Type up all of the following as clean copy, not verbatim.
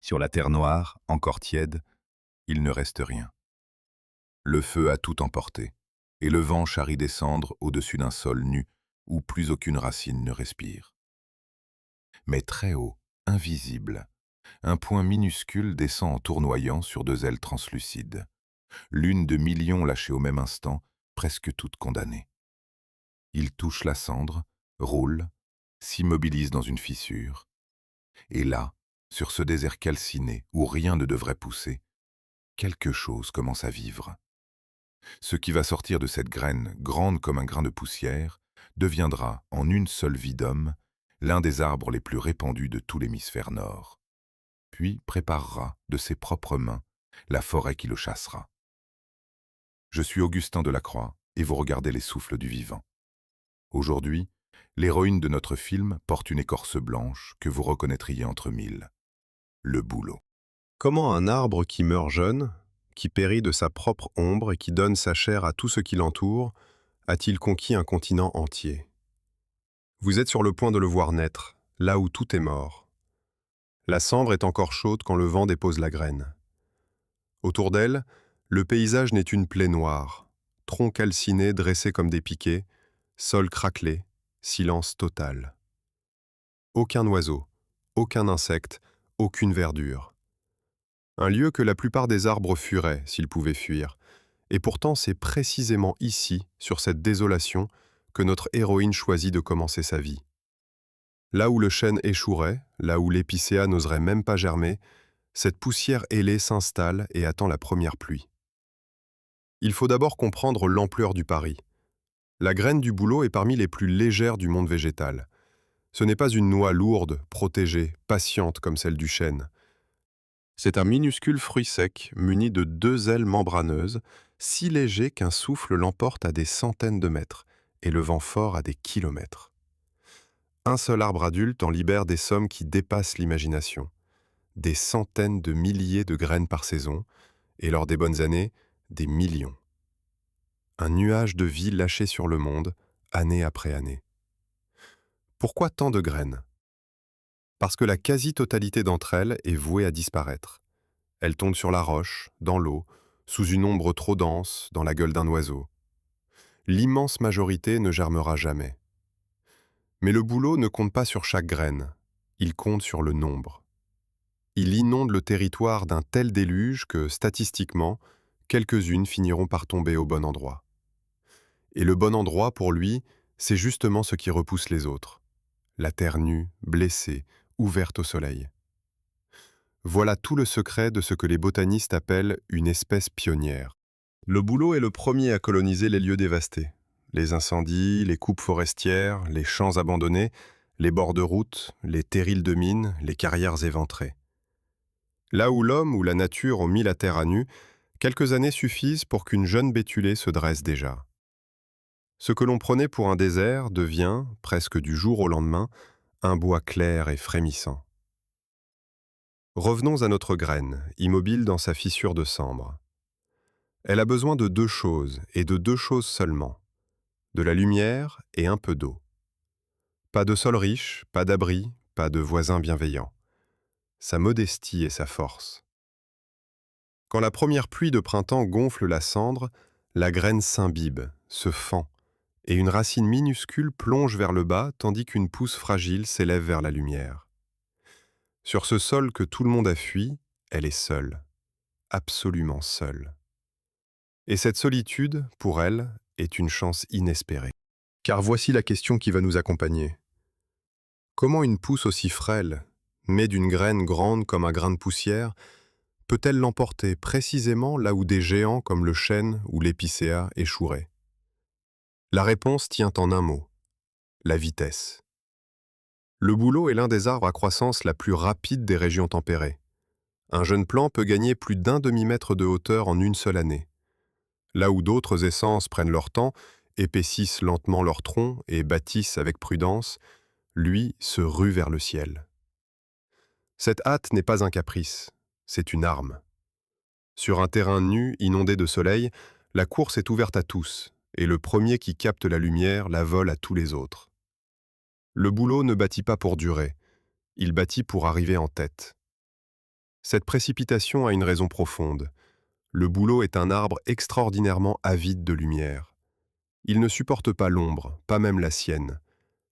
Sur la terre noire, encore tiède, il ne reste rien. Le feu a tout emporté, et le vent charrie des cendres au-dessus d'un sol nu où plus aucune racine ne respire. Mais très haut, invisible, un point minuscule descend en tournoyant sur deux ailes translucides, l'une de millions lâchées au même instant, presque toutes condamnées. Il touche la cendre, roule, s'immobilise dans une fissure, et là, sur ce désert calciné où rien ne devrait pousser, quelque chose commence à vivre. Ce qui va sortir de cette graine, grande comme un grain de poussière, deviendra, en une seule vie d'homme, l'un des arbres les plus répandus de tout l'hémisphère nord, puis préparera, de ses propres mains, la forêt qui le chassera. Je suis Augustin Delacroix, et vous regardez les souffles du vivant. Aujourd'hui, l'héroïne de notre film porte une écorce blanche que vous reconnaîtriez entre mille. Le bouleau. Comment un arbre qui meurt jeune, qui périt de sa propre ombre et qui donne sa chair à tout ce qui l'entoure, a-t-il conquis un continent entier? Vous êtes sur le point de le voir naître, là où tout est mort. La cendre est encore chaude quand le vent dépose la graine. Autour d'elle, le paysage n'est une plaie noire, troncs calcinés dressés comme des piquets, sol craquelé, silence total. Aucun oiseau, aucun insecte, aucune verdure. Un lieu que la plupart des arbres fuiraient s'ils pouvaient fuir. Et pourtant, c'est précisément ici, sur cette désolation, que notre héroïne choisit de commencer sa vie. Là où le chêne échouerait, là où l'épicéa n'oserait même pas germer, cette poussière ailée s'installe et attend la première pluie. Il faut d'abord comprendre l'ampleur du pari. La graine du bouleau est parmi les plus légères du monde végétal. Ce n'est pas une noix lourde, protégée, patiente comme celle du chêne. C'est un minuscule fruit sec, muni de deux ailes membraneuses, si léger qu'un souffle l'emporte à des centaines de mètres, et le vent fort à des kilomètres. Un seul arbre adulte en libère des sommes qui dépassent l'imagination. Des centaines de milliers de graines par saison, et lors des bonnes années, des millions. Un nuage de vie lâché sur le monde, année après année. Pourquoi tant de graines? Parce que la quasi-totalité d'entre elles est vouée à disparaître. Elles tombent sur la roche, dans l'eau, sous une ombre trop dense, dans la gueule d'un oiseau. L'immense majorité ne germera jamais. Mais le bouleau ne compte pas sur chaque graine, il compte sur le nombre. Il inonde le territoire d'un tel déluge que, statistiquement, quelques-unes finiront par tomber au bon endroit. Et le bon endroit, pour lui, c'est justement ce qui repousse les autres. La terre nue, blessée, ouverte au soleil. Voilà tout le secret de ce que les botanistes appellent une espèce pionnière. Le bouleau est le premier à coloniser les lieux dévastés. Les incendies, les coupes forestières, les champs abandonnés, les bords de route, les terrils de mines, les carrières éventrées. Là où l'homme ou la nature ont mis la terre à nu, quelques années suffisent pour qu'une jeune bétulée se dresse déjà. Ce que l'on prenait pour un désert devient, presque du jour au lendemain, un bois clair et frémissant. Revenons à notre graine, immobile dans sa fissure de sambre. Elle a besoin de deux choses, et de deux choses seulement. De la lumière et un peu d'eau. Pas de sol riche, pas d'abri, pas de voisins bienveillants. Sa modestie et sa force. Quand la première pluie de printemps gonfle la cendre, la graine s'imbibe, se fend, et une racine minuscule plonge vers le bas tandis qu'une pousse fragile s'élève vers la lumière. Sur ce sol que tout le monde a fui, elle est seule, absolument seule. Et cette solitude, pour elle, est une chance inespérée. Car voici la question qui va nous accompagner. Comment une pousse aussi frêle, née d'une graine grande comme un grain de poussière, peut-elle l'emporter précisément là où des géants comme le chêne ou l'épicéa échoueraient? La réponse tient en un mot, la vitesse. Le bouleau est l'un des arbres à croissance la plus rapide des régions tempérées. Un jeune plant peut gagner plus d'un demi-mètre de hauteur en une seule année. Là où d'autres essences prennent leur temps, épaississent lentement leur tronc et bâtissent avec prudence, lui se rue vers le ciel. Cette hâte n'est pas un caprice, c'est une arme. Sur un terrain nu, inondé de soleil, la course est ouverte à tous, et le premier qui capte la lumière la vole à tous les autres. Le bouleau ne bâtit pas pour durer, il bâtit pour arriver en tête. Cette précipitation a une raison profonde. Le bouleau est un arbre extraordinairement avide de lumière. Il ne supporte pas l'ombre, pas même la sienne.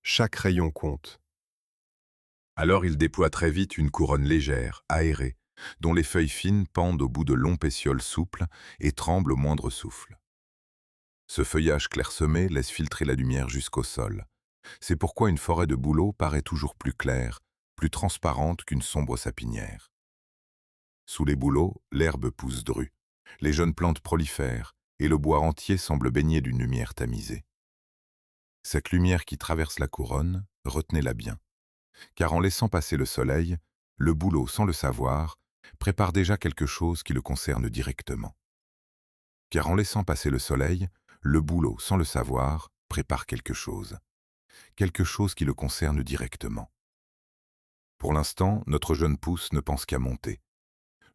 Chaque rayon compte. Alors il déploie très vite une couronne légère, aérée, dont les feuilles fines pendent au bout de longs pétioles souples et tremblent au moindre souffle. Ce feuillage clairsemé laisse filtrer la lumière jusqu'au sol. C'est pourquoi une forêt de bouleaux paraît toujours plus claire, plus transparente qu'une sombre sapinière. Sous les bouleaux, l'herbe pousse drue, les jeunes plantes prolifèrent, et le bois entier semble baigné d'une lumière tamisée. Cette lumière qui traverse la couronne, retenez-la bien, car en laissant passer le soleil, le bouleau, sans le savoir, prépare déjà quelque chose qui le concerne directement. Car en laissant passer le soleil, le bouleau, sans le savoir, prépare quelque chose qui le concerne directement. Pour l'instant, notre jeune pousse ne pense qu'à monter.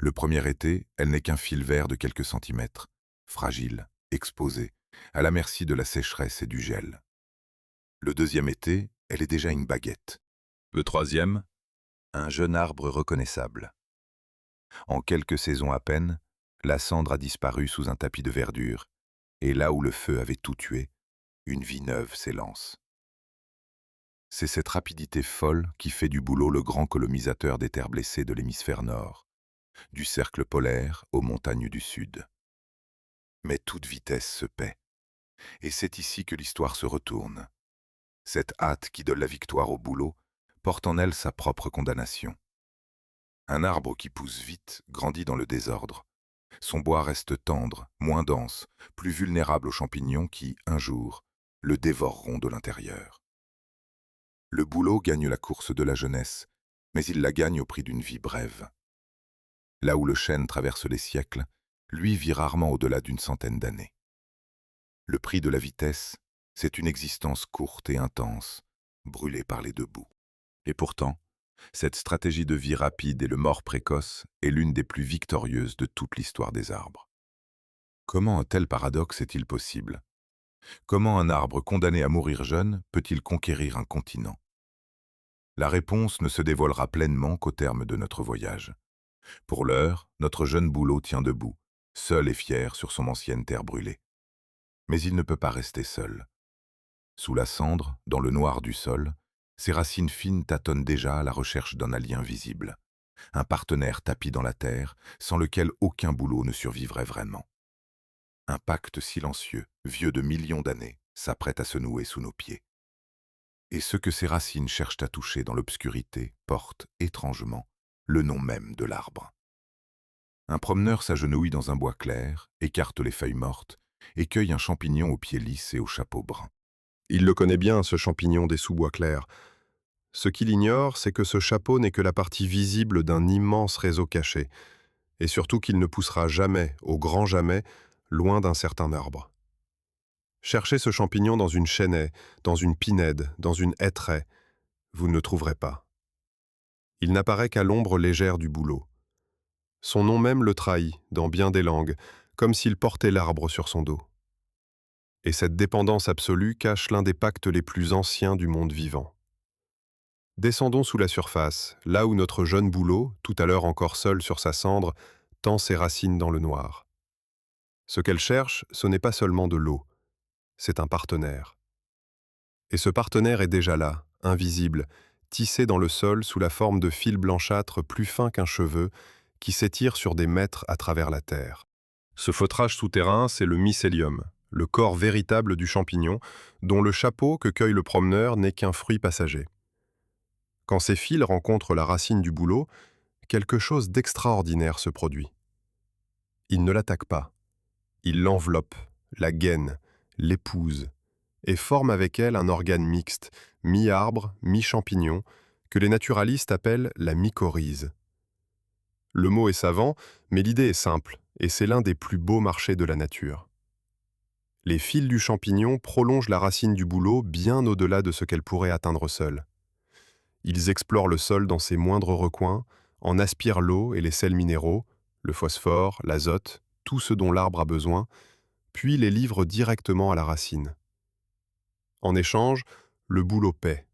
Le premier été, elle n'est qu'un fil vert de quelques centimètres, fragile, exposé, à la merci de la sécheresse et du gel. Le deuxième été, elle est déjà une baguette. Le troisième, un jeune arbre reconnaissable. En quelques saisons à peine, la cendre a disparu sous un tapis de verdure, et là où le feu avait tout tué, une vie neuve s'élance. C'est cette rapidité folle qui fait du bouleau le grand colonisateur des terres blessées de l'hémisphère nord, du cercle polaire aux montagnes du sud. Mais toute vitesse se paie, et c'est ici que l'histoire se retourne. Cette hâte qui donne la victoire au bouleau porte en elle sa propre condamnation. Un arbre qui pousse vite grandit dans le désordre. Son bois reste tendre, moins dense, plus vulnérable aux champignons qui, un jour, le dévoreront de l'intérieur. Le bouleau gagne la course de la jeunesse, mais il la gagne au prix d'une vie brève. Là où le chêne traverse les siècles, lui vit rarement au-delà d'une centaine d'années. Le prix de la vitesse, c'est une existence courte et intense, brûlée par les deux bouts. Et pourtant, cette stratégie de vie rapide et le mort précoce est l'une des plus victorieuses de toute l'histoire des arbres. Comment un tel paradoxe est-il possible? Comment un arbre condamné à mourir jeune peut-il conquérir un continent? La réponse ne se dévoilera pleinement qu'au terme de notre voyage. Pour l'heure, notre jeune bouleau tient debout, seul et fier sur son ancienne terre brûlée. Mais il ne peut pas rester seul. Sous la cendre, dans le noir du sol, ses racines fines tâtonnent déjà à la recherche d'un allié invisible, un partenaire tapi dans la terre, sans lequel aucun bouleau ne survivrait vraiment. Un pacte silencieux, vieux de millions d'années, s'apprête à se nouer sous nos pieds. Et ce que ses racines cherchent à toucher dans l'obscurité porte, étrangement, le nom même de l'arbre. Un promeneur s'agenouille dans un bois clair, écarte les feuilles mortes et cueille un champignon aux pieds lisses et au chapeau brun. Il le connaît bien, ce champignon des sous-bois clairs. Ce qu'il ignore, c'est que ce chapeau n'est que la partie visible d'un immense réseau caché, et surtout qu'il ne poussera jamais, au grand jamais, loin d'un certain arbre. Cherchez ce champignon dans une chênaie, dans une pinède, dans une hêtraie, vous ne le trouverez pas. Il n'apparaît qu'à l'ombre légère du bouleau. Son nom même le trahit, dans bien des langues, comme s'il portait l'arbre sur son dos. Et cette dépendance absolue cache l'un des pactes les plus anciens du monde vivant. Descendons sous la surface, là où notre jeune bouleau, tout à l'heure encore seul sur sa cendre, tend ses racines dans le noir. Ce qu'elle cherche, ce n'est pas seulement de l'eau, c'est un partenaire. Et ce partenaire est déjà là, invisible, tissé dans le sol sous la forme de fils blanchâtres plus fins qu'un cheveu, qui s'étirent sur des mètres à travers la terre. Ce feutrage souterrain, c'est le mycélium, le corps véritable du champignon, dont le chapeau que cueille le promeneur n'est qu'un fruit passager. Quand ces fils rencontrent la racine du bouleau, quelque chose d'extraordinaire se produit. Il ne l'attaque pas. Il l'enveloppe, la gaine, l'épouse, et forme avec elle un organe mixte, mi-arbre, mi-champignon, que les naturalistes appellent la mycorrhize. Le mot est savant, mais l'idée est simple, et c'est l'un des plus beaux marchés de la nature. Les fils du champignon prolongent la racine du bouleau bien au-delà de ce qu'elle pourrait atteindre seule. Ils explorent le sol dans ses moindres recoins, en aspirent l'eau et les sels minéraux, le phosphore, l'azote, tout ce dont l'arbre a besoin, puis les livrent directement à la racine. En échange, le bouleau paie.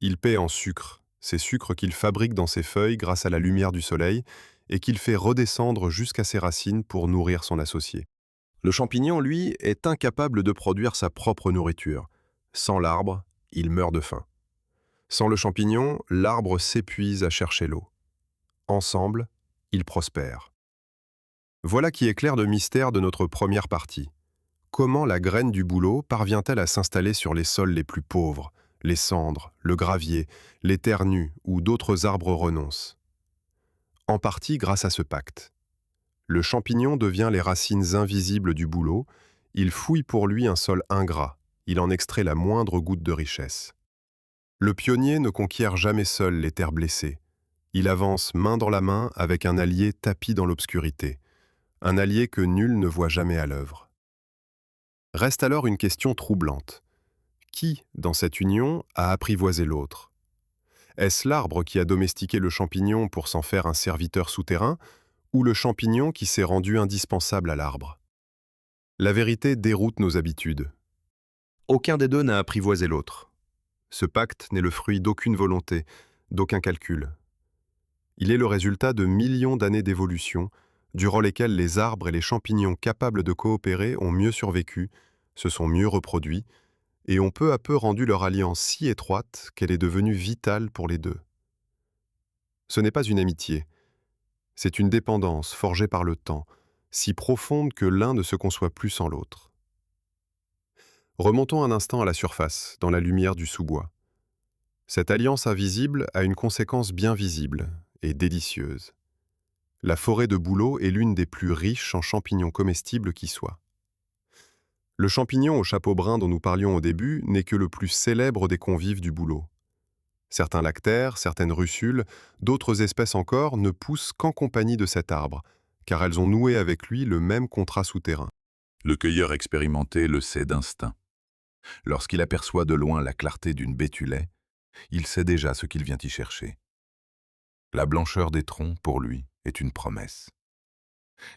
Il paie en sucre, ces sucres qu'il fabrique dans ses feuilles grâce à la lumière du soleil et qu'il fait redescendre jusqu'à ses racines pour nourrir son associé. Le champignon, lui, est incapable de produire sa propre nourriture. Sans l'arbre, il meurt de faim. Sans le champignon, l'arbre s'épuise à chercher l'eau. Ensemble, ils prospèrent. Voilà qui éclaire le mystère de notre première partie. Comment la graine du bouleau parvient-elle à s'installer sur les sols les plus pauvres, les cendres, le gravier, les terres nues où d'autres arbres renoncent? En partie grâce à ce pacte. Le champignon devient les racines invisibles du bouleau, il fouille pour lui un sol ingrat, il en extrait la moindre goutte de richesse. Le pionnier ne conquiert jamais seul les terres blessées. Il avance main dans la main avec un allié tapi dans l'obscurité, un allié que nul ne voit jamais à l'œuvre. Reste alors une question troublante. Qui, dans cette union, a apprivoisé l'autre? Est-ce l'arbre qui a domestiqué le champignon pour s'en faire un serviteur souterrain, ou le champignon qui s'est rendu indispensable à l'arbre? La vérité déroute nos habitudes. Aucun des deux n'a apprivoisé l'autre. Ce pacte n'est le fruit d'aucune volonté, d'aucun calcul. Il est le résultat de millions d'années d'évolution, durant lesquelles les arbres et les champignons capables de coopérer ont mieux survécu, se sont mieux reproduits, et ont peu à peu rendu leur alliance si étroite qu'elle est devenue vitale pour les deux. Ce n'est pas une amitié, c'est une dépendance forgée par le temps, si profonde que l'un ne se conçoit plus sans l'autre. Remontons un instant à la surface, dans la lumière du sous-bois. Cette alliance invisible a une conséquence bien visible et délicieuse. La forêt de bouleau est l'une des plus riches en champignons comestibles qui soient. Le champignon au chapeau brun dont nous parlions au début n'est que le plus célèbre des convives du bouleau. Certains lactaires, certaines russules, d'autres espèces encore ne poussent qu'en compagnie de cet arbre, car elles ont noué avec lui le même contrat souterrain. Le cueilleur expérimenté le sait d'instinct. Lorsqu'il aperçoit de loin la clarté d'une bétulaie, il sait déjà ce qu'il vient y chercher. La blancheur des troncs, pour lui, est une promesse.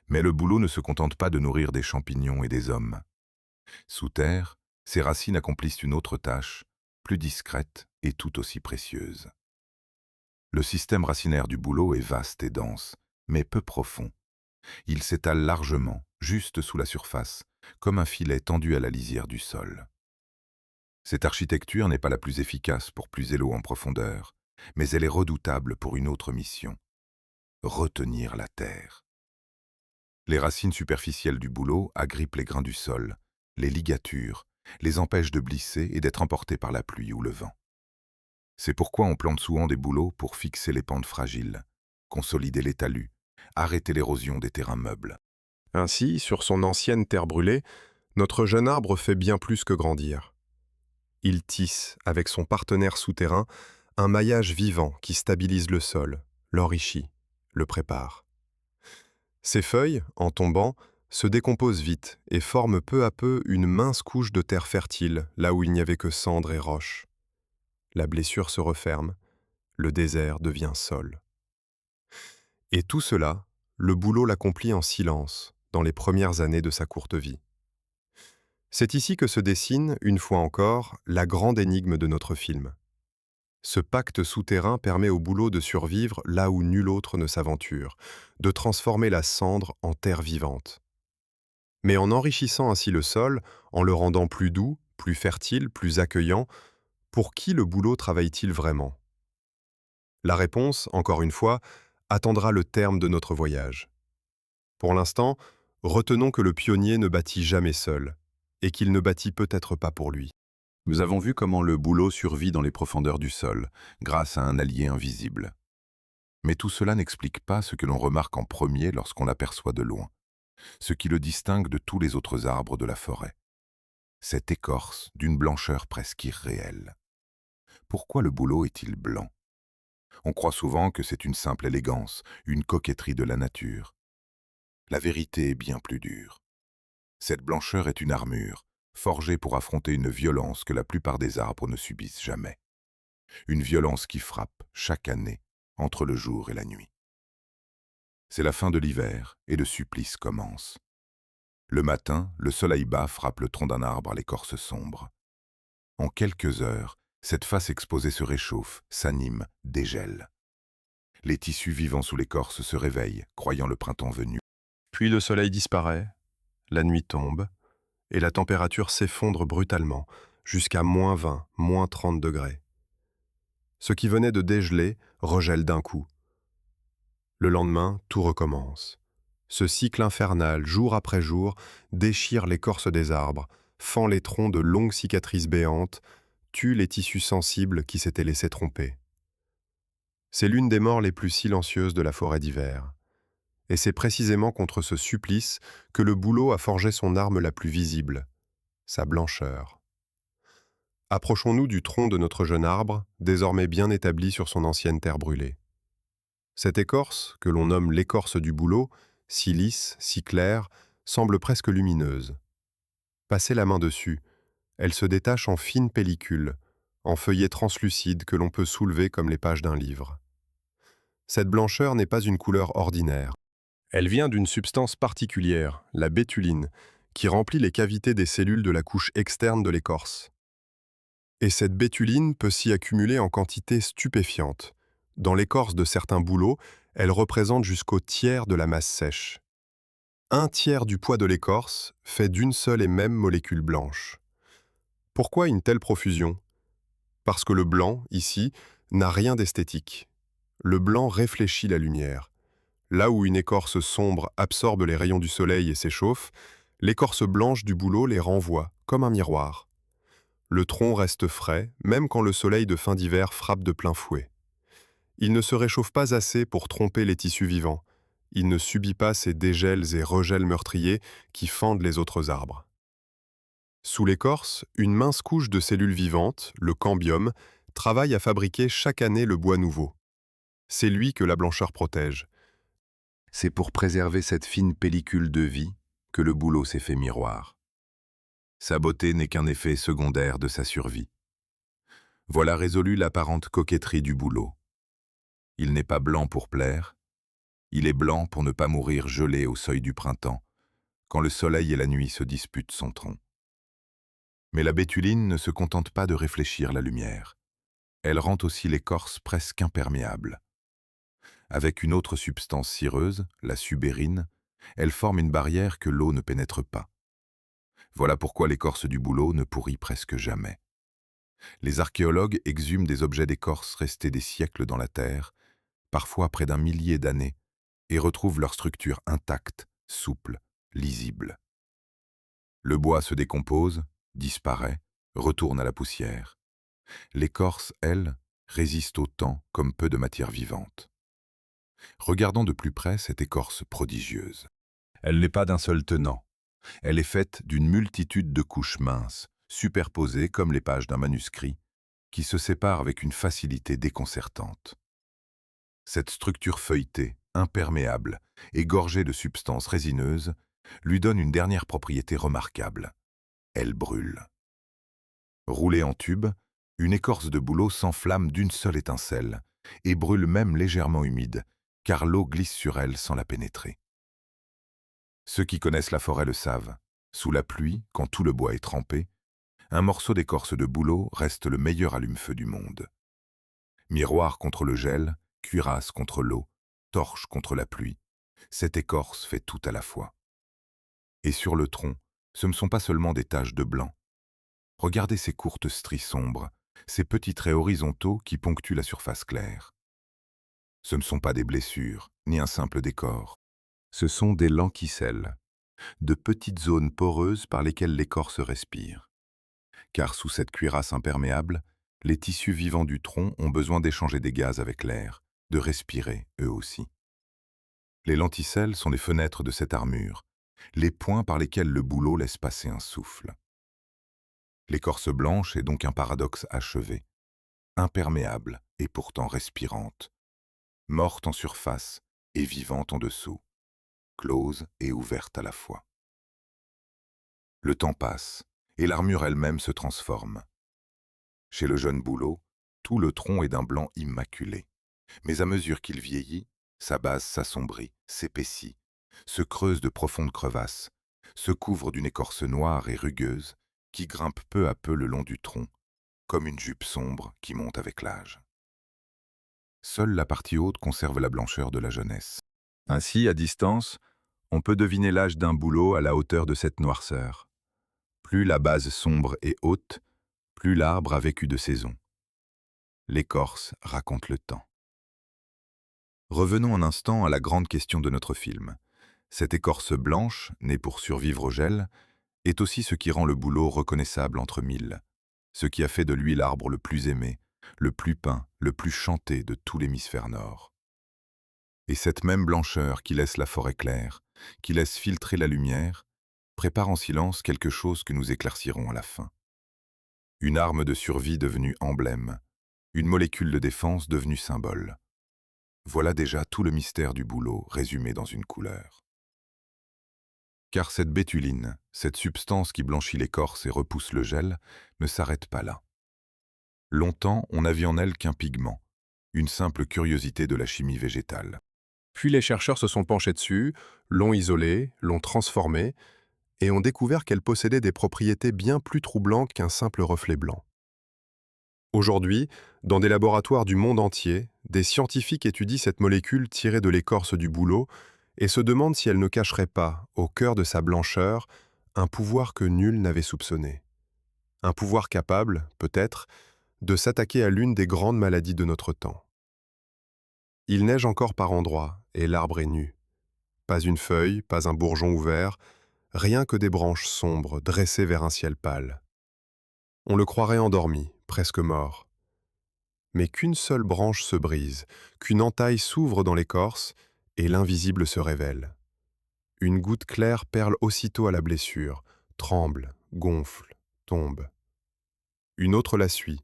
Mais le bouleau ne se contente pas de nourrir des champignons et des hommes. Sous terre, ses racines accomplissent une autre tâche, plus discrète et tout aussi précieuse. Le système racinaire du bouleau est vaste et dense, mais peu profond. Il s'étale largement, juste sous la surface, comme un filet tendu à la lisière du sol. Cette architecture n'est pas la plus efficace pour puiser l'eau en profondeur, mais elle est redoutable pour une autre mission: retenir la terre. Les racines superficielles du bouleau agrippent les grains du sol, les ligaturent, les empêchent de glisser et d'être emportés par la pluie ou le vent. C'est pourquoi on plante souvent des bouleaux pour fixer les pentes fragiles, consolider les talus, arrêter l'érosion des terrains meubles. Ainsi, sur son ancienne terre brûlée, notre jeune arbre fait bien plus que grandir. Il tisse, avec son partenaire souterrain, un maillage vivant qui stabilise le sol, l'enrichit, le prépare. Ses feuilles, en tombant, se décomposent vite et forment peu à peu une mince couche de terre fertile là où il n'y avait que cendres et roches. La blessure se referme, le désert devient sol. Et tout cela, le bouleau l'accomplit en silence dans les premières années de sa courte vie. C'est ici que se dessine, une fois encore, la grande énigme de notre film. Ce pacte souterrain permet au bouleau de survivre là où nul autre ne s'aventure, de transformer la cendre en terre vivante. Mais en enrichissant ainsi le sol, en le rendant plus doux, plus fertile, plus accueillant, pour qui le bouleau travaille-t-il vraiment? La réponse, encore une fois, attendra le terme de notre voyage. Pour l'instant, retenons que le pionnier ne bâtit jamais seul, et qu'il ne bâtit peut-être pas pour lui. Nous avons vu comment le bouleau survit dans les profondeurs du sol, grâce à un allié invisible. Mais tout cela n'explique pas ce que l'on remarque en premier lorsqu'on l'aperçoit de loin, ce qui le distingue de tous les autres arbres de la forêt. Cette écorce d'une blancheur presque irréelle. Pourquoi le bouleau est-il blanc? On croit souvent que c'est une simple élégance, une coquetterie de la nature. La vérité est bien plus dure. Cette blancheur est une armure, forgée pour affronter une violence que la plupart des arbres ne subissent jamais. Une violence qui frappe, chaque année, entre le jour et la nuit. C'est la fin de l'hiver et le supplice commence. Le matin, le soleil bas frappe le tronc d'un arbre à l'écorce sombre. En quelques heures, cette face exposée se réchauffe, s'anime, dégèle. Les tissus vivants sous l'écorce se réveillent, croyant le printemps venu. Puis le soleil disparaît, la nuit tombe, et la température s'effondre brutalement, jusqu'à -20, -30 degrés. Ce qui venait de dégeler regèle d'un coup. Le lendemain, tout recommence. Ce cycle infernal, jour après jour, déchire l'écorce des arbres, fend les troncs de longues cicatrices béantes, tue les tissus sensibles qui s'étaient laissés tromper. C'est l'une des morts les plus silencieuses de la forêt d'hiver. Et c'est précisément contre ce supplice que le bouleau a forgé son arme la plus visible, sa blancheur. Approchons-nous du tronc de notre jeune arbre, désormais bien établi sur son ancienne terre brûlée. Cette écorce, que l'on nomme l'écorce du bouleau, si lisse, si claire, semble presque lumineuse. Passez la main dessus, elle se détache en fines pellicules, en feuillets translucides que l'on peut soulever comme les pages d'un livre. Cette blancheur n'est pas une couleur ordinaire. Elle vient d'une substance particulière, la bétuline, qui remplit les cavités des cellules de la couche externe de l'écorce. Et cette bétuline peut s'y accumuler en quantité stupéfiante. Dans l'écorce de certains bouleaux, elle représente jusqu'au tiers de la masse sèche. Un tiers du poids de l'écorce fait d'une seule et même molécule blanche. Pourquoi une telle profusion? Parce que le blanc, ici, n'a rien d'esthétique. Le blanc réfléchit la lumière. Là où une écorce sombre absorbe les rayons du soleil et s'échauffe, l'écorce blanche du bouleau les renvoie, comme un miroir. Le tronc reste frais, même quand le soleil de fin d'hiver frappe de plein fouet. Il ne se réchauffe pas assez pour tromper les tissus vivants. Il ne subit pas ces dégels et regels meurtriers qui fendent les autres arbres. Sous l'écorce, une mince couche de cellules vivantes, le cambium, travaille à fabriquer chaque année le bois nouveau. C'est lui que la blancheur protège. C'est pour préserver cette fine pellicule de vie que le bouleau s'est fait miroir. Sa beauté n'est qu'un effet secondaire de sa survie. Voilà résolue l'apparente coquetterie du bouleau. Il n'est pas blanc pour plaire, il est blanc pour ne pas mourir gelé au seuil du printemps, quand le soleil et la nuit se disputent son tronc. Mais la bétuline ne se contente pas de réfléchir la lumière. Elle rend aussi l'écorce presque imperméable. Avec une autre substance cireuse, la subérine, elle forme une barrière que l'eau ne pénètre pas. Voilà pourquoi l'écorce du bouleau ne pourrit presque jamais. Les archéologues exhument des objets d'écorce restés des siècles dans la terre, parfois près d'un millier d'années, et retrouvent leur structure intacte, souple, lisible. Le bois se décompose, disparaît, retourne à la poussière. L'écorce, elle, résiste au temps comme peu de matière vivante. Regardons de plus près cette écorce prodigieuse. Elle n'est pas d'un seul tenant. Elle est faite d'une multitude de couches minces, superposées comme les pages d'un manuscrit, qui se séparent avec une facilité déconcertante. Cette structure feuilletée, imperméable et gorgée de substances résineuses lui donne une dernière propriété remarquable. Elle brûle. Roulée en tube, une écorce de bouleau s'enflamme d'une seule étincelle et brûle même légèrement humide, car l'eau glisse sur elle sans la pénétrer. Ceux qui connaissent la forêt le savent. Sous la pluie, quand tout le bois est trempé, un morceau d'écorce de bouleau reste le meilleur allume-feu du monde. Miroir contre le gel, cuirasse contre l'eau, torche contre la pluie, cette écorce fait tout à la fois. Et sur le tronc, ce ne sont pas seulement des taches de blanc. Regardez ces courtes stries sombres, ces petits traits horizontaux qui ponctuent la surface claire. Ce ne sont pas des blessures, ni un simple décor. Ce sont des lenticelles, de petites zones poreuses par lesquelles l'écorce respire. Car sous cette cuirasse imperméable, les tissus vivants du tronc ont besoin d'échanger des gaz avec l'air, de respirer eux aussi. Les lenticelles sont les fenêtres de cette armure, les points par lesquels le bouleau laisse passer un souffle. L'écorce blanche est donc un paradoxe achevé, imperméable et pourtant respirante, morte en surface et vivante en dessous, close et ouverte à la fois. Le temps passe et l'armure elle-même se transforme. Chez le jeune bouleau, tout le tronc est d'un blanc immaculé. Mais à mesure qu'il vieillit, sa base s'assombrit, s'épaissit, se creuse de profondes crevasses, se couvre d'une écorce noire et rugueuse qui grimpe peu à peu le long du tronc, comme une jupe sombre qui monte avec l'âge. Seule la partie haute conserve la blancheur de la jeunesse. Ainsi, à distance, on peut deviner l'âge d'un bouleau à la hauteur de cette noirceur. Plus la base sombre est haute, plus l'arbre a vécu de saison. L'écorce raconte le temps. Revenons un instant à la grande question de notre film. Cette écorce blanche, née pour survivre au gel, est aussi ce qui rend le bouleau reconnaissable entre mille, ce qui a fait de lui l'arbre le plus aimé, le plus peint, le plus chanté de tout l'hémisphère nord. Et cette même blancheur qui laisse la forêt claire, qui laisse filtrer la lumière, prépare en silence quelque chose que nous éclaircirons à la fin. Une arme de survie devenue emblème, une molécule de défense devenue symbole. Voilà déjà tout le mystère du bouleau résumé dans une couleur. Car cette bétuline, cette substance qui blanchit l'écorce et repousse le gel, ne s'arrête pas là. Longtemps, on n'a vu en elle qu'un pigment, une simple curiosité de la chimie végétale. Puis les chercheurs se sont penchés dessus, l'ont isolée, l'ont transformée, et ont découvert qu'elle possédait des propriétés bien plus troublantes qu'un simple reflet blanc. Aujourd'hui, dans des laboratoires du monde entier, des scientifiques étudient cette molécule tirée de l'écorce du bouleau et se demandent si elle ne cacherait pas, au cœur de sa blancheur, un pouvoir que nul n'avait soupçonné. Un pouvoir capable, peut-être, de s'attaquer à l'une des grandes maladies de notre temps. Il neige encore par endroits, et l'arbre est nu. Pas une feuille, pas un bourgeon ouvert, rien que des branches sombres dressées vers un ciel pâle. On le croirait endormi, presque mort. Mais qu'une seule branche se brise, qu'une entaille s'ouvre dans l'écorce, et l'invisible se révèle. Une goutte claire perle aussitôt à la blessure, tremble, gonfle, tombe. Une autre la suit,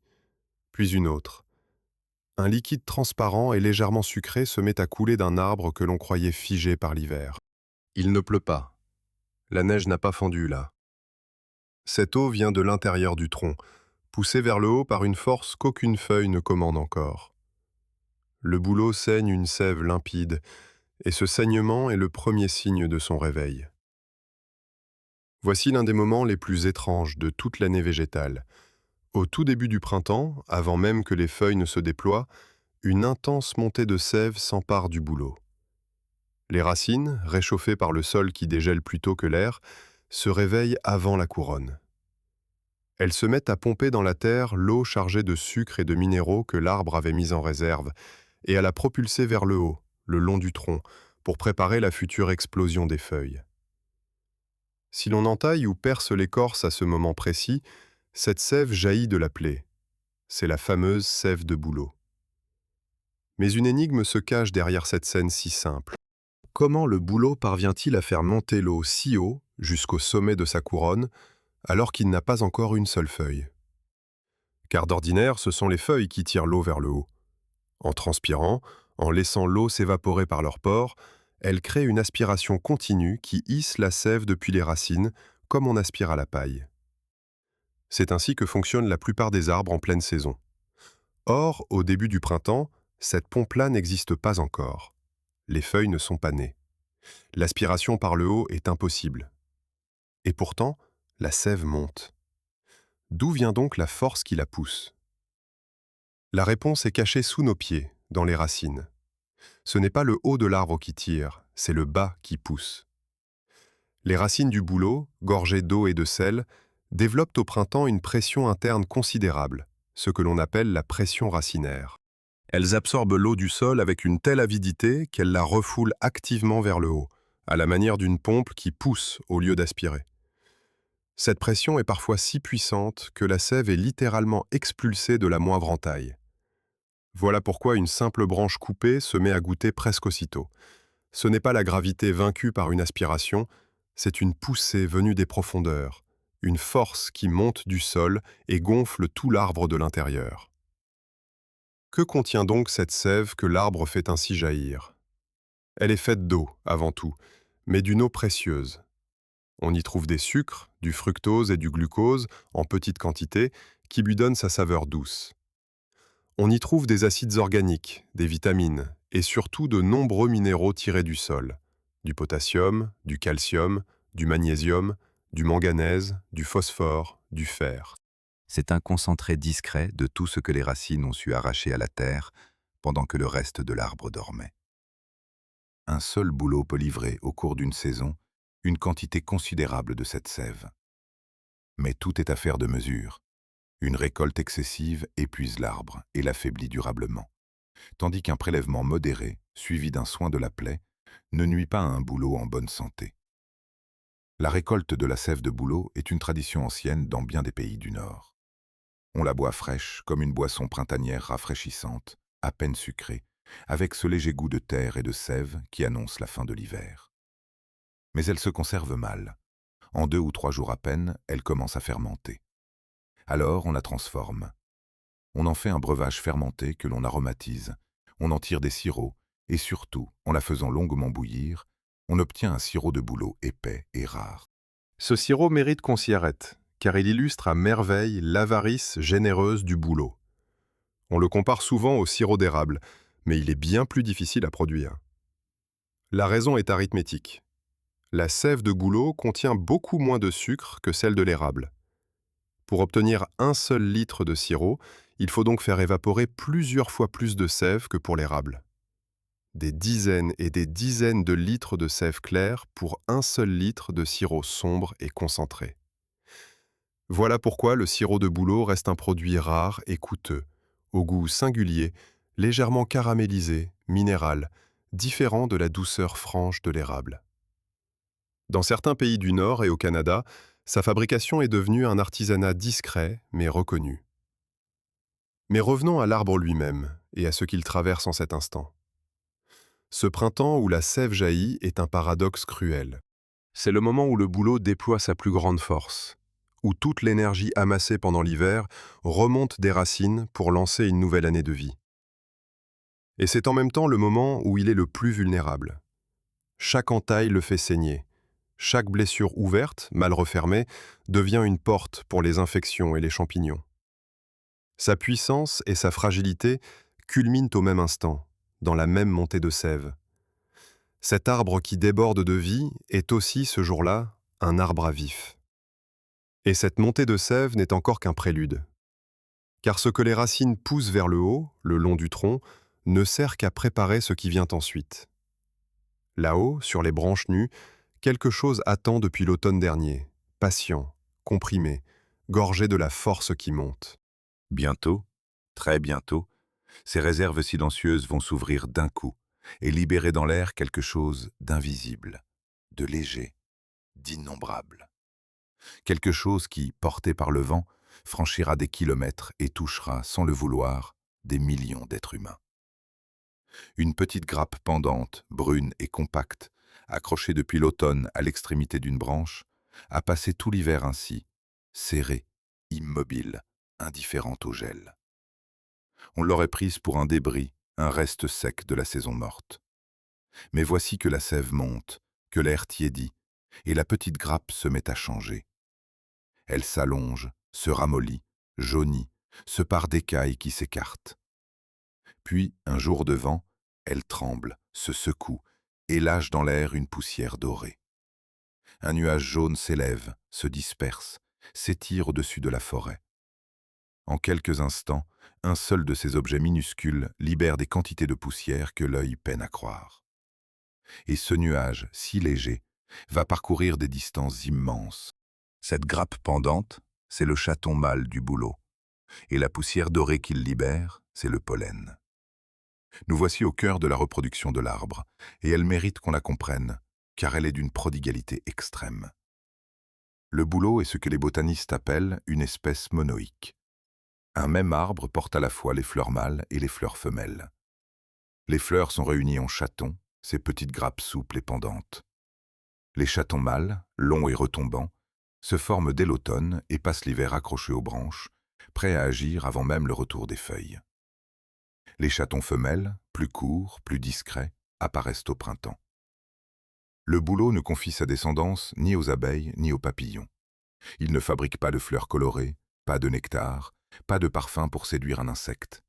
puis une autre. Un liquide transparent et légèrement sucré se met à couler d'un arbre que l'on croyait figé par l'hiver. Il ne pleut pas. La neige n'a pas fondu là. Cette eau vient de l'intérieur du tronc, poussée vers le haut par une force qu'aucune feuille ne commande encore. Le bouleau saigne une sève limpide, et ce saignement est le premier signe de son réveil. Voici l'un des moments les plus étranges de toute l'année végétale. Au tout début du printemps, avant même que les feuilles ne se déploient, une intense montée de sève s'empare du bouleau. Les racines, réchauffées par le sol qui dégèle plus tôt que l'air, se réveillent avant la couronne. Elles se mettent à pomper dans la terre l'eau chargée de sucre et de minéraux que l'arbre avait mise en réserve, et à la propulser vers le haut, le long du tronc, pour préparer la future explosion des feuilles. Si l'on entaille ou perce l'écorce à ce moment précis, cette sève jaillit de la plaie. C'est la fameuse sève de bouleau. Mais une énigme se cache derrière cette scène si simple. Comment le bouleau parvient-il à faire monter l'eau si haut, jusqu'au sommet de sa couronne, alors qu'il n'a pas encore une seule feuille? Car d'ordinaire, ce sont les feuilles qui tirent l'eau vers le haut. En transpirant, en laissant l'eau s'évaporer par leurs pores, elles créent une aspiration continue qui hisse la sève depuis les racines, comme on aspire à la paille. C'est ainsi que fonctionne la plupart des arbres en pleine saison. Or, au début du printemps, cette pompe-là n'existe pas encore. Les feuilles ne sont pas nées. L'aspiration par le haut est impossible. Et pourtant, la sève monte. D'où vient donc la force qui la pousse? La réponse est cachée sous nos pieds, dans les racines. Ce n'est pas le haut de l'arbre qui tire, c'est le bas qui pousse. Les racines du bouleau, gorgées d'eau et de sel, développent au printemps une pression interne considérable, ce que l'on appelle la pression racinaire. Elles absorbent l'eau du sol avec une telle avidité qu'elles la refoulent activement vers le haut, à la manière d'une pompe qui pousse au lieu d'aspirer. Cette pression est parfois si puissante que la sève est littéralement expulsée de la moindre entaille. Voilà pourquoi une simple branche coupée se met à goûter presque aussitôt. Ce n'est pas la gravité vaincue par une aspiration, c'est une poussée venue des profondeurs, une force qui monte du sol et gonfle tout l'arbre de l'intérieur. Que contient donc cette sève que l'arbre fait ainsi jaillir? Elle est faite d'eau, avant tout, mais d'une eau précieuse. On y trouve des sucres, du fructose et du glucose, en petite quantité, qui lui donnent sa saveur douce. On y trouve des acides organiques, des vitamines, et surtout de nombreux minéraux tirés du sol. Du potassium, du calcium, du magnésium, du manganèse, du phosphore, du fer. C'est un concentré discret de tout ce que les racines ont su arracher à la terre pendant que le reste de l'arbre dormait. Un seul bouleau peut livrer, au cours d'une saison, une quantité considérable de cette sève. Mais tout est affaire de mesure. Une récolte excessive épuise l'arbre et l'affaiblit durablement, tandis qu'un prélèvement modéré, suivi d'un soin de la plaie, ne nuit pas à un bouleau en bonne santé. La récolte de la sève de bouleau est une tradition ancienne dans bien des pays du Nord. On la boit fraîche, comme une boisson printanière rafraîchissante, à peine sucrée, avec ce léger goût de terre et de sève qui annonce la fin de l'hiver. Mais elle se conserve mal. En 2 ou 3 jours à peine, elle commence à fermenter. Alors on la transforme. On en fait un breuvage fermenté que l'on aromatise, on en tire des sirops, et surtout, en la faisant longuement bouillir, on obtient un sirop de bouleau épais et rare. Ce sirop mérite qu'on s'y arrête, car il illustre à merveille l'avarice généreuse du bouleau. On le compare souvent au sirop d'érable, mais il est bien plus difficile à produire. La raison est arithmétique. La sève de bouleau contient beaucoup moins de sucre que celle de l'érable. Pour obtenir un seul litre de sirop, il faut donc faire évaporer plusieurs fois plus de sève que pour l'érable. Des dizaines et des dizaines de litres de sève claire pour un seul litre de sirop sombre et concentré. Voilà pourquoi le sirop de bouleau reste un produit rare et coûteux, au goût singulier, légèrement caramélisé, minéral, différent de la douceur franche de l'érable. Dans certains pays du Nord et au Canada, sa fabrication est devenue un artisanat discret mais reconnu. Mais revenons à l'arbre lui-même et à ce qu'il traverse en cet instant. Ce printemps où la sève jaillit est un paradoxe cruel. C'est le moment où le bouleau déploie sa plus grande force, où toute l'énergie amassée pendant l'hiver remonte des racines pour lancer une nouvelle année de vie. Et c'est en même temps le moment où il est le plus vulnérable. Chaque entaille le fait saigner. Chaque blessure ouverte, mal refermée, devient une porte pour les infections et les champignons. Sa puissance et sa fragilité culminent au même instant, dans la même montée de sève. Cet arbre qui déborde de vie est aussi, ce jour-là, un arbre à vif. Et cette montée de sève n'est encore qu'un prélude. Car ce que les racines poussent vers le haut, le long du tronc, ne sert qu'à préparer ce qui vient ensuite. Là-haut, sur les branches nues, quelque chose attend depuis l'automne dernier, patient, comprimé, gorgé de la force qui monte. Bientôt, très bientôt, ces réserves silencieuses vont s'ouvrir d'un coup et libérer dans l'air quelque chose d'invisible, de léger, d'innombrable. Quelque chose qui, porté par le vent, franchira des kilomètres et touchera, sans le vouloir, des millions d'êtres humains. Une petite grappe pendante, brune et compacte, accrochée depuis l'automne à l'extrémité d'une branche, a passé tout l'hiver ainsi, serrée, immobile, indifférente au gel. On l'aurait prise pour un débris, un reste sec de la saison morte. Mais voici que la sève monte, que l'air tiédit, et la petite grappe se met à changer. Elle s'allonge, se ramollit, jaunit, se pare d'écailles qui s'écartent. Puis, un jour de vent, elle tremble, se secoue, et lâche dans l'air une poussière dorée. Un nuage jaune s'élève, se disperse, s'étire au-dessus de la forêt. En quelques instants, un seul de ces objets minuscules libère des quantités de poussière que l'œil peine à croire. Et ce nuage, si léger, va parcourir des distances immenses. Cette grappe pendante, c'est le chaton mâle du bouleau, et la poussière dorée qu'il libère, c'est le pollen. Nous voici au cœur de la reproduction de l'arbre, et elle mérite qu'on la comprenne, car elle est d'une prodigalité extrême. Le bouleau est ce que les botanistes appellent une espèce monoïque. Un même arbre porte à la fois les fleurs mâles et les fleurs femelles. Les fleurs sont réunies en chatons, ces petites grappes souples et pendantes. Les chatons mâles, longs et retombants, se forment dès l'automne et passent l'hiver accrochés aux branches, prêts à agir avant même le retour des feuilles. Les chatons femelles, plus courts, plus discrets, apparaissent au printemps. Le bouleau ne confie sa descendance ni aux abeilles ni aux papillons. Il ne fabrique pas de fleurs colorées, pas de nectar, pas de parfum pour séduire un insecte.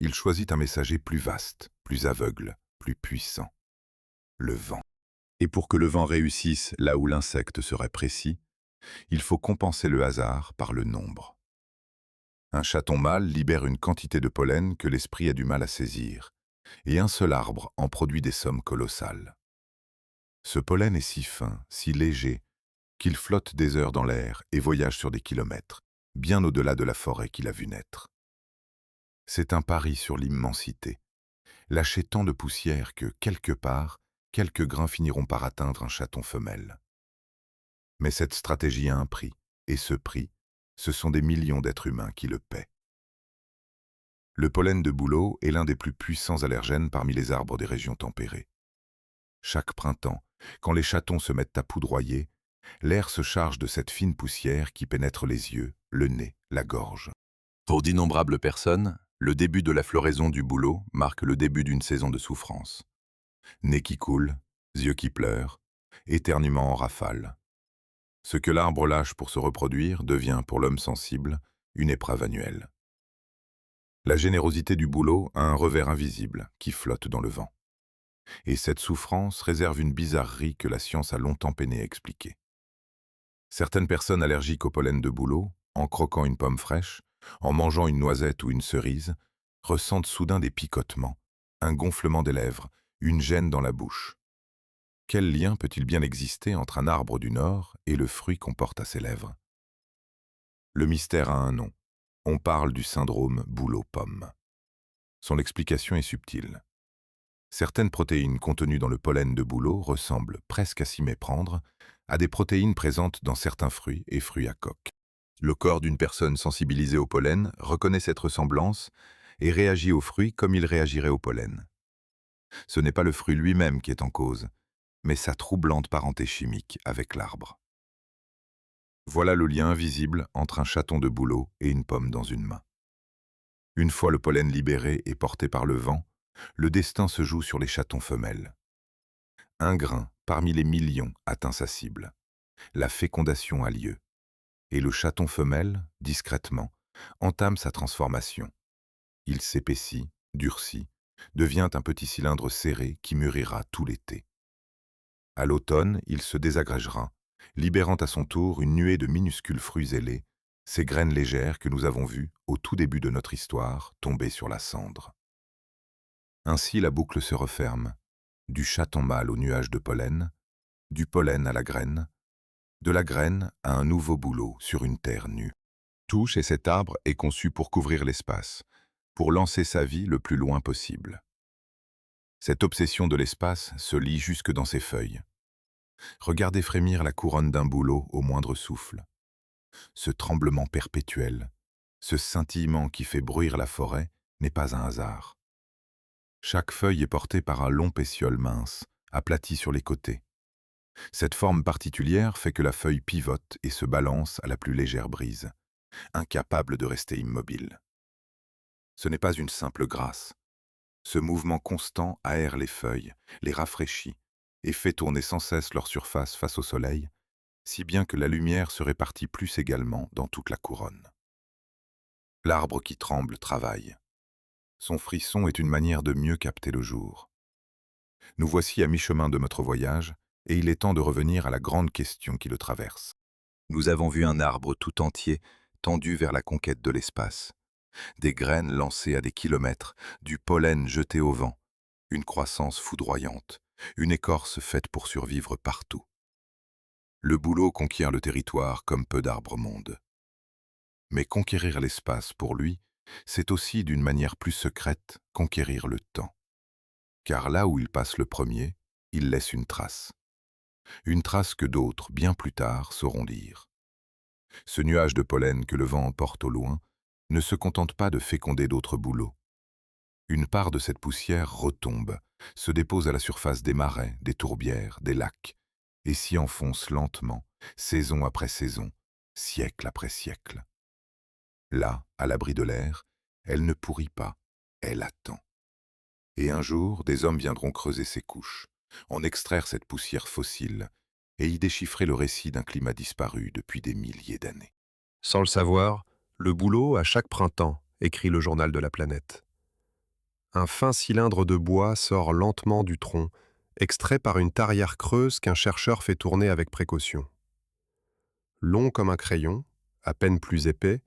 Il choisit un messager plus vaste, plus aveugle, plus puissant. Le vent. Et pour que le vent réussisse là où l'insecte serait précis, il faut compenser le hasard par le nombre. Un chaton mâle libère une quantité de pollen que l'esprit a du mal à saisir, et un seul arbre en produit des sommes colossales. Ce pollen est si fin, si léger, qu'il flotte des heures dans l'air et voyage sur des kilomètres, bien au-delà de la forêt qu'il a vu naître. C'est un pari sur l'immensité, lâcher tant de poussière que, quelque part, quelques grains finiront par atteindre un chaton femelle. Mais cette stratégie a un prix, et ce prix, ce sont des millions d'êtres humains qui le paient. Le pollen de bouleau est l'un des plus puissants allergènes parmi les arbres des régions tempérées. Chaque printemps, quand les chatons se mettent à poudroyer, l'air se charge de cette fine poussière qui pénètre les yeux, le nez, la gorge. Pour d'innombrables personnes, le début de la floraison du bouleau marque le début d'une saison de souffrance. Nez qui coule, yeux qui pleurent, éternuement en rafale. Ce que l'arbre lâche pour se reproduire devient, pour l'homme sensible, une épreuve annuelle. La générosité du bouleau a un revers invisible qui flotte dans le vent. Et cette souffrance réserve une bizarrerie que la science a longtemps peiné à expliquer. Certaines personnes allergiques au pollen de bouleau, en croquant une pomme fraîche, en mangeant une noisette ou une cerise, ressentent soudain des picotements, un gonflement des lèvres, une gêne dans la bouche. Quel lien peut-il bien exister entre un arbre du Nord et le fruit qu'on porte à ses lèvres? Le mystère a un nom. On parle du syndrome bouleau-pomme. Son explication est subtile. Certaines protéines contenues dans le pollen de bouleau ressemblent, presque à s'y méprendre, à des protéines présentes dans certains fruits et fruits à coque. Le corps d'une personne sensibilisée au pollen reconnaît cette ressemblance et réagit au fruit comme il réagirait au pollen. Ce n'est pas le fruit lui-même qui est en cause, mais sa troublante parenté chimique avec l'arbre. Voilà le lien invisible entre un chaton de bouleau et une pomme dans une main. Une fois le pollen libéré et porté par le vent, le destin se joue sur les chatons femelles. Un grain, parmi les millions, atteint sa cible. La fécondation a lieu. Et le chaton femelle, discrètement, entame sa transformation. Il s'épaissit, durcit, devient un petit cylindre serré qui mûrira tout l'été. À l'automne, il se désagrégera, libérant à son tour une nuée de minuscules fruits ailés, ces graines légères que nous avons vues, au tout début de notre histoire, tomber sur la cendre. Ainsi la boucle se referme, du chaton mâle au nuage de pollen, du pollen à la graine, de la graine à un nouveau bouleau sur une terre nue. Tout chez cet arbre est conçu pour couvrir l'espace, pour lancer sa vie le plus loin possible. Cette obsession de l'espace se lit jusque dans ses feuilles. Regardez frémir la couronne d'un bouleau au moindre souffle. Ce tremblement perpétuel, ce scintillement qui fait bruire la forêt, n'est pas un hasard. Chaque feuille est portée par un long pétiole mince, aplati sur les côtés. Cette forme particulière fait que la feuille pivote et se balance à la plus légère brise, incapable de rester immobile. Ce n'est pas une simple grâce. Ce mouvement constant aère les feuilles, les rafraîchit et fait tourner sans cesse leur surface face au soleil, si bien que la lumière se répartit plus également dans toute la couronne. L'arbre qui tremble travaille. Son frisson est une manière de mieux capter le jour. Nous voici à mi-chemin de notre voyage, et il est temps de revenir à la grande question qui le traverse. Nous avons vu un arbre tout entier, tendu vers la conquête de l'espace. Des graines lancées à des kilomètres, du pollen jeté au vent, une croissance foudroyante, une écorce faite pour survivre partout. Le bouleau conquiert le territoire comme peu d'arbres mondent. Mais conquérir l'espace, pour lui, c'est aussi, d'une manière plus secrète, conquérir le temps. Car là où il passe le premier, il laisse une trace. Une trace que d'autres, bien plus tard, sauront lire. Ce nuage de pollen que le vent emporte au loin ne se contente pas de féconder d'autres bouleaux. Une part de cette poussière retombe, se dépose à la surface des marais, des tourbières, des lacs, et s'y enfonce lentement, saison après saison, siècle après siècle. Là, à l'abri de l'air, elle ne pourrit pas, elle attend. Et un jour, des hommes viendront creuser ses couches, en extraire cette poussière fossile, et y déchiffrer le récit d'un climat disparu depuis des milliers d'années. Sans le savoir, le bouleau, à chaque printemps, écrit le journal de la planète. Un fin cylindre de bois sort lentement du tronc, extrait par une tarière creuse qu'un chercheur fait tourner avec précaution. Long comme un crayon, à peine plus épais,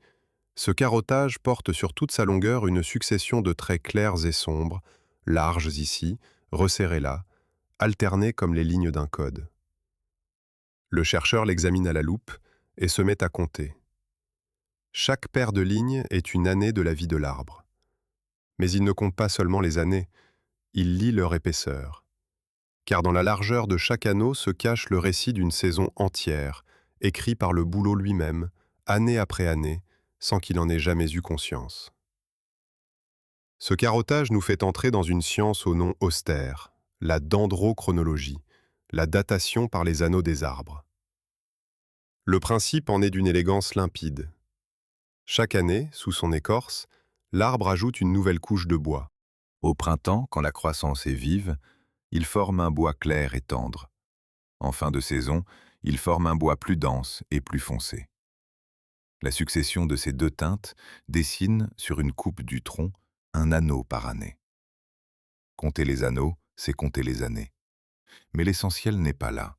Ce carottage porte sur toute sa longueur une succession de traits clairs et sombres, larges ici, resserrés là, alternés comme les lignes d'un code. Le chercheur l'examine à la loupe et se met à compter. Chaque paire de lignes est une année de la vie de l'arbre. Mais il ne compte pas seulement les années, il lit leur épaisseur. Car dans la largeur de chaque anneau se cache le récit d'une saison entière, écrit par le bouleau lui-même, année après année, sans qu'il en ait jamais eu conscience. Ce carottage nous fait entrer dans une science au nom austère, la dendrochronologie, la datation par les anneaux des arbres. Le principe en est d'une élégance limpide. Chaque année, sous son écorce, l'arbre ajoute une nouvelle couche de bois. Au printemps, quand la croissance est vive, il forme un bois clair et tendre. En fin de saison, il forme un bois plus dense et plus foncé. La succession de ces deux teintes dessine, sur une coupe du tronc, un anneau par année. Compter les anneaux, c'est compter les années. Mais l'essentiel n'est pas là.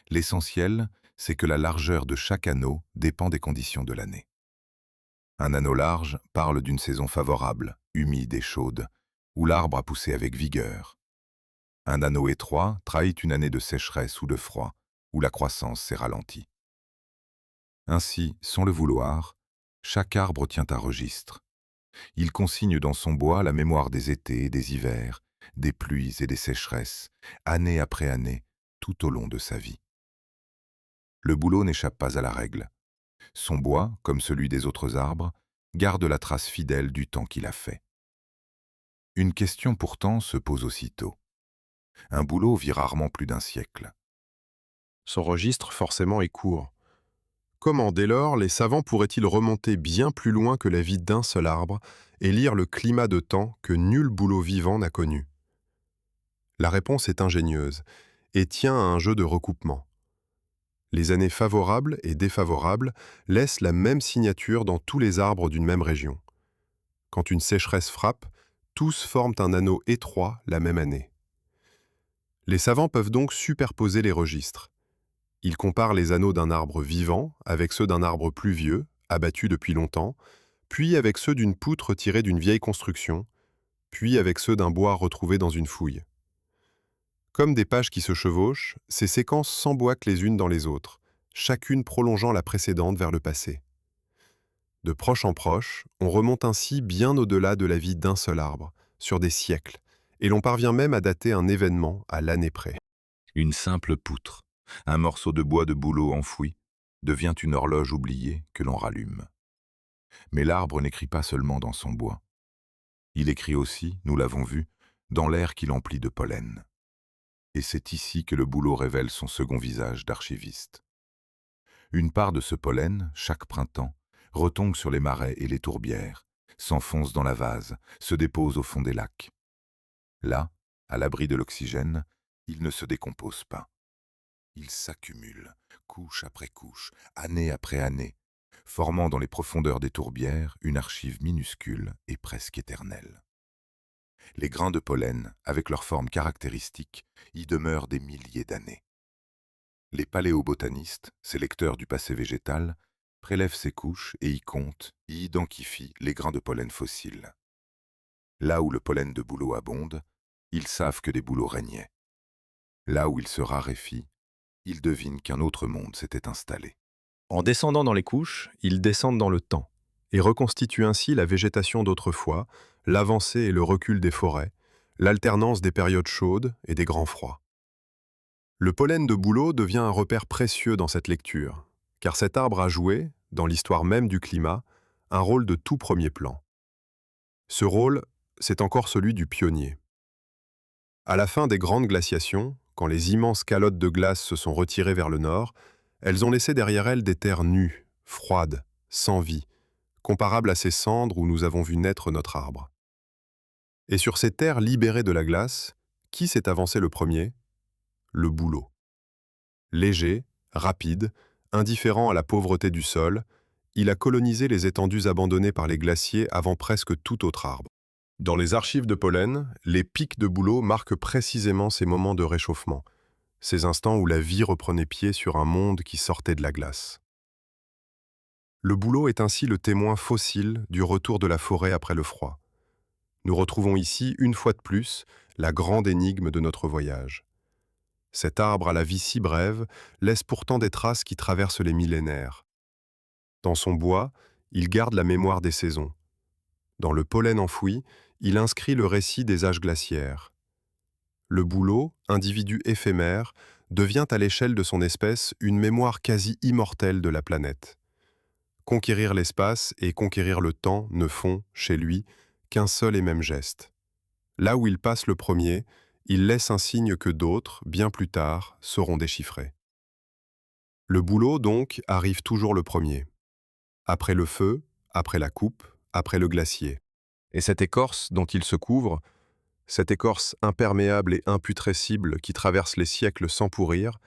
L'essentiel, c'est que la largeur de chaque anneau dépend des conditions de l'année. Un anneau large parle d'une saison favorable, humide et chaude, où l'arbre a poussé avec vigueur. Un anneau étroit trahit une année de sécheresse ou de froid, où la croissance s'est ralentie. Ainsi, sans le vouloir, chaque arbre tient un registre. Il consigne dans son bois la mémoire des étés et des hivers, des pluies et des sécheresses, année après année, tout au long de sa vie. Le bouleau n'échappe pas à la règle. Son bois, comme celui des autres arbres, garde la trace fidèle du temps qu'il a fait. Une question pourtant se pose aussitôt. Un bouleau vit rarement plus d'un siècle. Son registre forcément est court. Comment, dès lors, les savants pourraient-ils remonter bien plus loin que la vie d'un seul arbre et lire le climat de temps que nul bouleau vivant n'a connu? La réponse est ingénieuse et tient à un jeu de recoupement. Les années favorables et défavorables laissent la même signature dans tous les arbres d'une même région. Quand une sécheresse frappe, tous forment un anneau étroit la même année. Les savants peuvent donc superposer les registres. Ils comparent les anneaux d'un arbre vivant avec ceux d'un arbre plus vieux, abattu depuis longtemps, puis avec ceux d'une poutre tirée d'une vieille construction, puis avec ceux d'un bois retrouvé dans une fouille. Comme des pages qui se chevauchent, ces séquences s'emboîtent les unes dans les autres, chacune prolongeant la précédente vers le passé. De proche en proche, on remonte ainsi bien au-delà de la vie d'un seul arbre, sur des siècles, et l'on parvient même à dater un événement à l'année près. Une simple poutre, un morceau de bois de bouleau enfoui, devient une horloge oubliée que l'on rallume. Mais l'arbre n'écrit pas seulement dans son bois. Il écrit aussi, nous l'avons vu, dans l'air qu'il emplit de pollen. Et c'est ici que le bouleau révèle son second visage d'archiviste. Une part de ce pollen, chaque printemps, retombe sur les marais et les tourbières, s'enfonce dans la vase, se dépose au fond des lacs. Là, à l'abri de l'oxygène, il ne se décompose pas. Il s'accumule, couche après couche, année après année, formant dans les profondeurs des tourbières une archive minuscule et presque éternelle. Les grains de pollen, avec leur forme caractéristique, y demeurent des milliers d'années. Les paléobotanistes, ces lecteurs du passé végétal, prélèvent ces couches et y comptent, y identifient les grains de pollen fossiles. Là où le pollen de bouleau abonde, ils savent que des bouleaux régnaient. Là où il se raréfie, ils devinent qu'un autre monde s'était installé. En descendant dans les couches, ils descendent dans le temps et reconstituent ainsi la végétation d'autrefois, l'avancée et le recul des forêts, l'alternance des périodes chaudes et des grands froids. Le pollen de bouleau devient un repère précieux dans cette lecture, car cet arbre a joué, dans l'histoire même du climat, un rôle de tout premier plan. Ce rôle, c'est encore celui du pionnier. À la fin des grandes glaciations, quand les immenses calottes de glace se sont retirées vers le nord, elles ont laissé derrière elles des terres nues, froides, sans vie, comparables à ces cendres où nous avons vu naître notre arbre. Et sur ces terres libérées de la glace, qui s'est avancé le premier? Le bouleau. Léger, rapide, indifférent à la pauvreté du sol, il a colonisé les étendues abandonnées par les glaciers avant presque tout autre arbre. Dans les archives de pollen, les pics de bouleau marquent précisément ces moments de réchauffement, ces instants où la vie reprenait pied sur un monde qui sortait de la glace. Le bouleau est ainsi le témoin fossile du retour de la forêt après le froid. Nous retrouvons ici, une fois de plus, la grande énigme de notre voyage. Cet arbre à la vie si brève laisse pourtant des traces qui traversent les millénaires. Dans son bois, il garde la mémoire des saisons. Dans le pollen enfoui, il inscrit le récit des âges glaciaires. Le bouleau, individu éphémère, devient à l'échelle de son espèce une mémoire quasi immortelle de la planète. Conquérir l'espace et conquérir le temps ne font, chez lui, qu'un seul et même geste. Là où il passe le premier, il laisse un signe que d'autres, bien plus tard, sauront déchiffrer. Le bouleau, donc, arrive toujours le premier. Après le feu, après la coupe, après le glacier. Et cette écorce dont il se couvre, cette écorce imperméable et imputrescible qui traverse les siècles sans pourrir,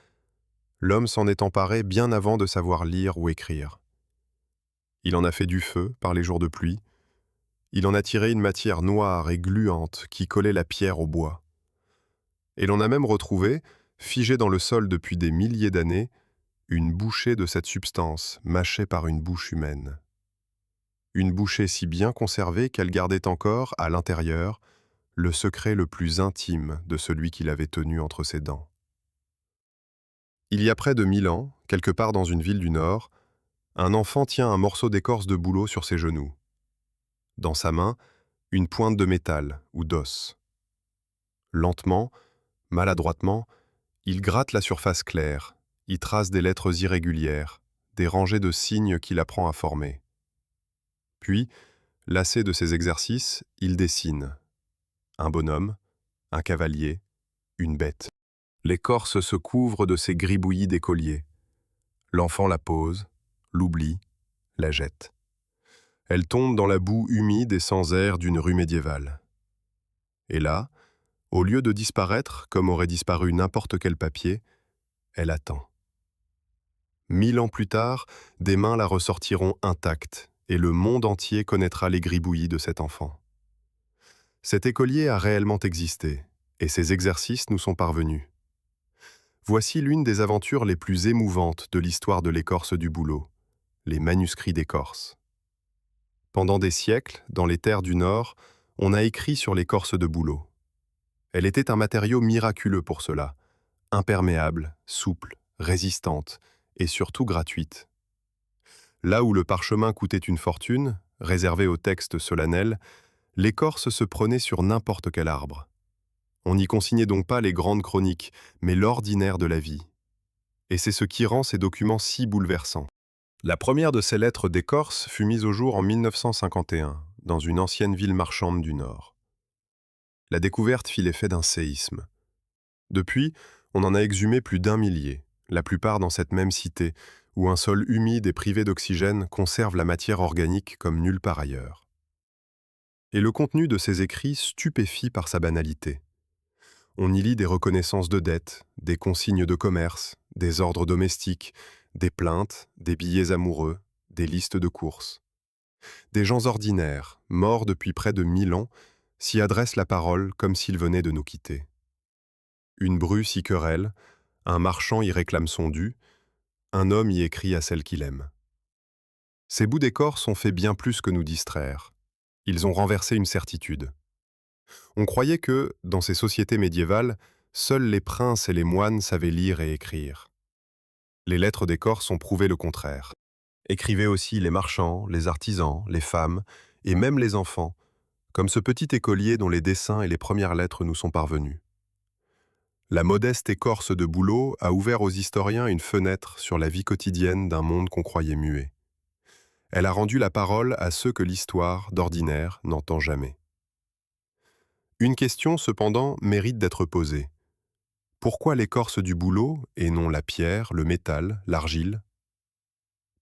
l'homme s'en est emparé bien avant de savoir lire ou écrire. Il en a fait du feu par les jours de pluie, il en a tiré une matière noire et gluante qui collait la pierre au bois. Et l'on a même retrouvé, figée dans le sol depuis des milliers d'années, une bouchée de cette substance mâchée par une bouche humaine. Une bouchée si bien conservée qu'elle gardait encore, à l'intérieur, le secret le plus intime de celui qui l'avait tenu entre ses dents. Il y a près de 1000 ans, quelque part dans une ville du Nord, un enfant tient un morceau d'écorce de bouleau sur ses genoux. Dans sa main, une pointe de métal ou d'os. Lentement, maladroitement, il gratte la surface claire, y trace des lettres irrégulières, des rangées de signes qu'il apprend à former. Puis, lassé de ses exercices, il dessine. Un bonhomme, un cavalier, une bête. L'écorce se couvre de ces gribouillis d'écoliers. L'enfant la pose, l'oublie, la jette. Elle tombe dans la boue humide et sans air d'une rue médiévale. Et là, au lieu de disparaître comme aurait disparu n'importe quel papier, elle attend. 1000 ans plus tard, des mains la ressortiront intacte et le monde entier connaîtra les gribouillis de cet enfant. Cet écolier a réellement existé et ses exercices nous sont parvenus. Voici l'une des aventures les plus émouvantes de l'histoire de l'écorce du bouleau, les manuscrits d'écorce. Pendant des siècles, dans les terres du Nord, on a écrit sur l'écorce de bouleau. Elle était un matériau miraculeux pour cela, imperméable, souple, résistante et surtout gratuite. Là où le parchemin coûtait une fortune, réservé aux textes solennels, l'écorce se prenait sur n'importe quel arbre. On n'y consignait donc pas les grandes chroniques, mais l'ordinaire de la vie. Et c'est ce qui rend ces documents si bouleversants. La première de ces lettres d'écorce fut mise au jour en 1951, dans une ancienne ville marchande du Nord. La découverte fit l'effet d'un séisme. Depuis, on en a exhumé plus d'1 millier, la plupart dans cette même cité, où un sol humide et privé d'oxygène conserve la matière organique comme nulle part ailleurs. Et le contenu de ces écrits stupéfie par sa banalité. On y lit des reconnaissances de dettes, des consignes de commerce, des ordres domestiques, des plaintes, des billets amoureux, des listes de courses. Des gens ordinaires, morts depuis près de 1000 ans, s'y adressent la parole comme s'ils venaient de nous quitter. Une bru s'y querelle, un marchand y réclame son dû, un homme y écrit à celle qu'il aime. Ces bouts d'écorce ont fait bien plus que nous distraire. Ils ont renversé une certitude. On croyait que, dans ces sociétés médiévales, seuls les princes et les moines savaient lire et écrire. Les lettres d'écorce ont prouvé le contraire. Écrivaient aussi les marchands, les artisans, les femmes, et même les enfants, comme ce petit écolier dont les dessins et les premières lettres nous sont parvenus. La modeste écorce de bouleau a ouvert aux historiens une fenêtre sur la vie quotidienne d'un monde qu'on croyait muet. Elle a rendu la parole à ceux que l'histoire, d'ordinaire, n'entend jamais. Une question, cependant, mérite d'être posée. Pourquoi l'écorce du bouleau, et non la pierre, le métal, l'argile?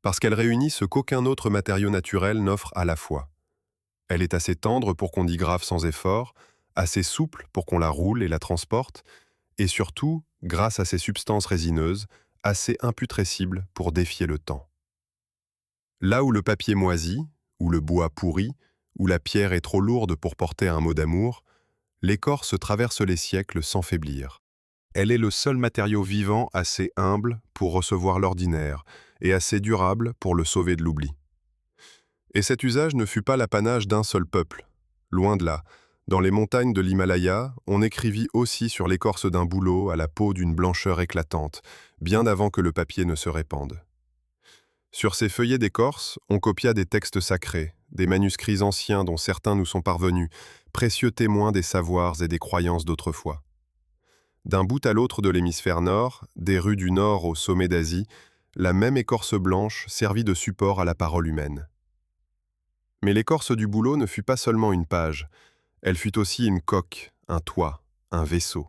Parce qu'elle réunit ce qu'aucun autre matériau naturel n'offre à la fois. Elle est assez tendre pour qu'on y grave sans effort, assez souple pour qu'on la roule et la transporte, et surtout, grâce à ses substances résineuses, assez imputrescibles pour défier le temps. Là où le papier moisit, où le bois pourrit, où la pierre est trop lourde pour porter un mot d'amour, l'écorce traverse les siècles sans faiblir. Elle est le seul matériau vivant assez humble pour recevoir l'ordinaire et assez durable pour le sauver de l'oubli. Et cet usage ne fut pas l'apanage d'un seul peuple. Loin de là, dans les montagnes de l'Himalaya, on écrivit aussi sur l'écorce d'un bouleau à la peau d'une blancheur éclatante, bien avant que le papier ne se répande. Sur ces feuillets d'écorce, on copia des textes sacrés, des manuscrits anciens dont certains nous sont parvenus, précieux témoins des savoirs et des croyances d'autrefois. D'un bout à l'autre de l'hémisphère nord, des rues du nord au sommet d'Asie, la même écorce blanche servit de support à la parole humaine. Mais l'écorce du bouleau ne fut pas seulement une page, elle fut aussi une coque, un toit, un vaisseau.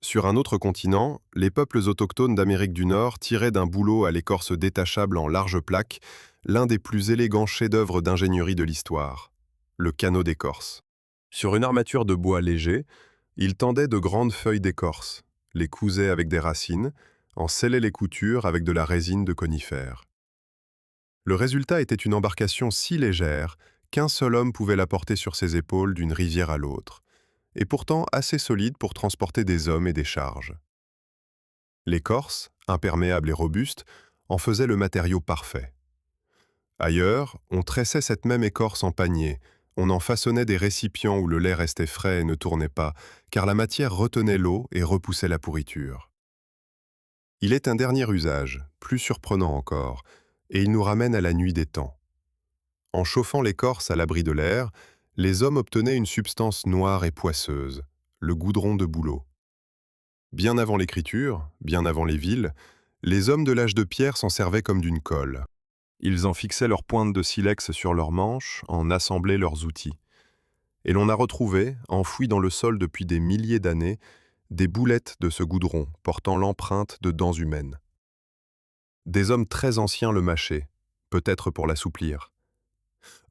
Sur un autre continent, les peuples autochtones d'Amérique du Nord tiraient d'un bouleau à l'écorce détachable en larges plaques l'un des plus élégants chefs-d'œuvre d'ingénierie de l'histoire, le canot d'écorce. Sur une armature de bois léger, ils tendaient de grandes feuilles d'écorce, les cousaient avec des racines, en scellaient les coutures avec de la résine de conifères. Le résultat était une embarcation si légère qu'un seul homme pouvait la porter sur ses épaules d'une rivière à l'autre, et pourtant assez solide pour transporter des hommes et des charges. L'écorce, imperméable et robuste, en faisait le matériau parfait. Ailleurs, on tressait cette même écorce en panier, on en façonnait des récipients où le lait restait frais et ne tournait pas, car la matière retenait l'eau et repoussait la pourriture. Il est un dernier usage, plus surprenant encore, et il nous ramène à la nuit des temps. En chauffant l'écorce à l'abri de l'air, les hommes obtenaient une substance noire et poisseuse, le goudron de bouleau. Bien avant l'écriture, bien avant les villes, les hommes de l'âge de pierre s'en servaient comme d'une colle. Ils en fixaient leurs pointes de silex sur leurs manches, en assemblaient leurs outils. Et l'on a retrouvé, enfouies dans le sol depuis des milliers d'années, des boulettes de ce goudron portant l'empreinte de dents humaines. Des hommes très anciens le mâchaient, peut-être pour l'assouplir.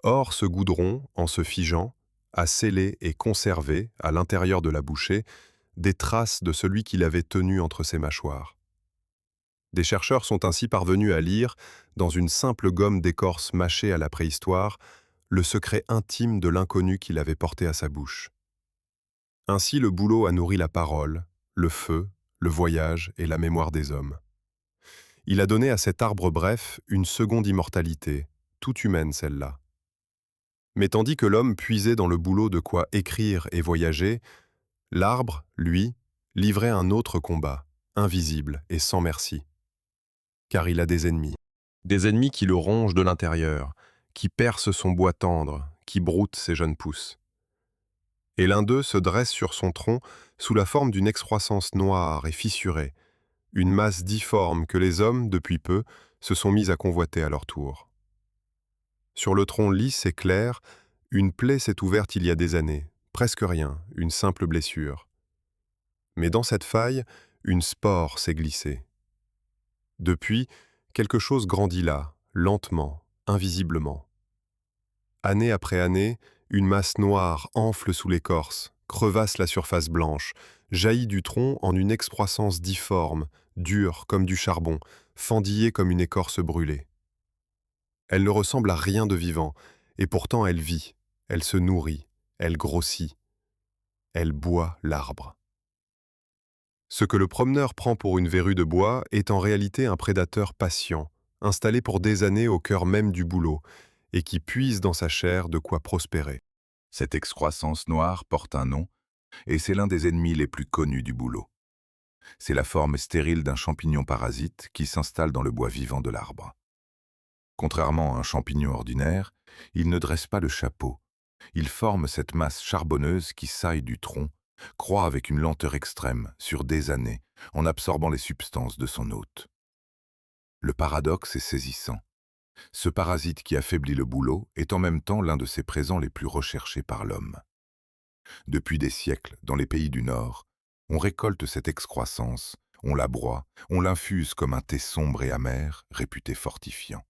Or, ce goudron, en se figeant, a scellé et conservé, à l'intérieur de la bouchée, des traces de celui qui l'avait tenu entre ses mâchoires. Des chercheurs sont ainsi parvenus à lire, dans une simple gomme d'écorce mâchée à la préhistoire, le secret intime de l'inconnu qu'il avait porté à sa bouche. Ainsi le bouleau a nourri la parole, le feu, le voyage et la mémoire des hommes. Il a donné à cet arbre bref une seconde immortalité, toute humaine celle-là. Mais tandis que l'homme puisait dans le bouleau de quoi écrire et voyager, l'arbre, lui, livrait un autre combat, invisible et sans merci. Car il a des ennemis. Des ennemis qui le rongent de l'intérieur, qui percent son bois tendre, qui broutent ses jeunes pousses. Et l'un d'eux se dresse sur son tronc sous la forme d'une excroissance noire et fissurée, une masse difforme que les hommes, depuis peu, se sont mis à convoiter à leur tour. Sur le tronc lisse et clair, une plaie s'est ouverte il y a des années, presque rien, une simple blessure. Mais dans cette faille, une spore s'est glissée. Depuis, quelque chose grandit là, lentement, invisiblement. Année après année, une masse noire enfle sous l'écorce, crevasse la surface blanche, jaillit du tronc en une excroissance difforme, dure comme du charbon, fendillée comme une écorce brûlée. Elle ne ressemble à rien de vivant, et pourtant elle vit, elle se nourrit, elle grossit, elle boit l'arbre. Ce que le promeneur prend pour une verrue de bois est en réalité un prédateur patient, installé pour des années au cœur même du bouleau, et qui puise dans sa chair de quoi prospérer. Cette excroissance noire porte un nom, et c'est l'un des ennemis les plus connus du bouleau. C'est la forme stérile d'un champignon parasite qui s'installe dans le bois vivant de l'arbre. Contrairement à un champignon ordinaire, il ne dresse pas le chapeau. Il forme cette masse charbonneuse qui saille du tronc, croît avec une lenteur extrême sur des années en absorbant les substances de son hôte. Le paradoxe est saisissant. Ce parasite qui affaiblit le bouleau est en même temps l'un de ses présents les plus recherchés par l'homme. Depuis des siècles, dans les pays du Nord, on récolte cette excroissance, on la broie, on l'infuse comme un thé sombre et amer, réputé fortifiant.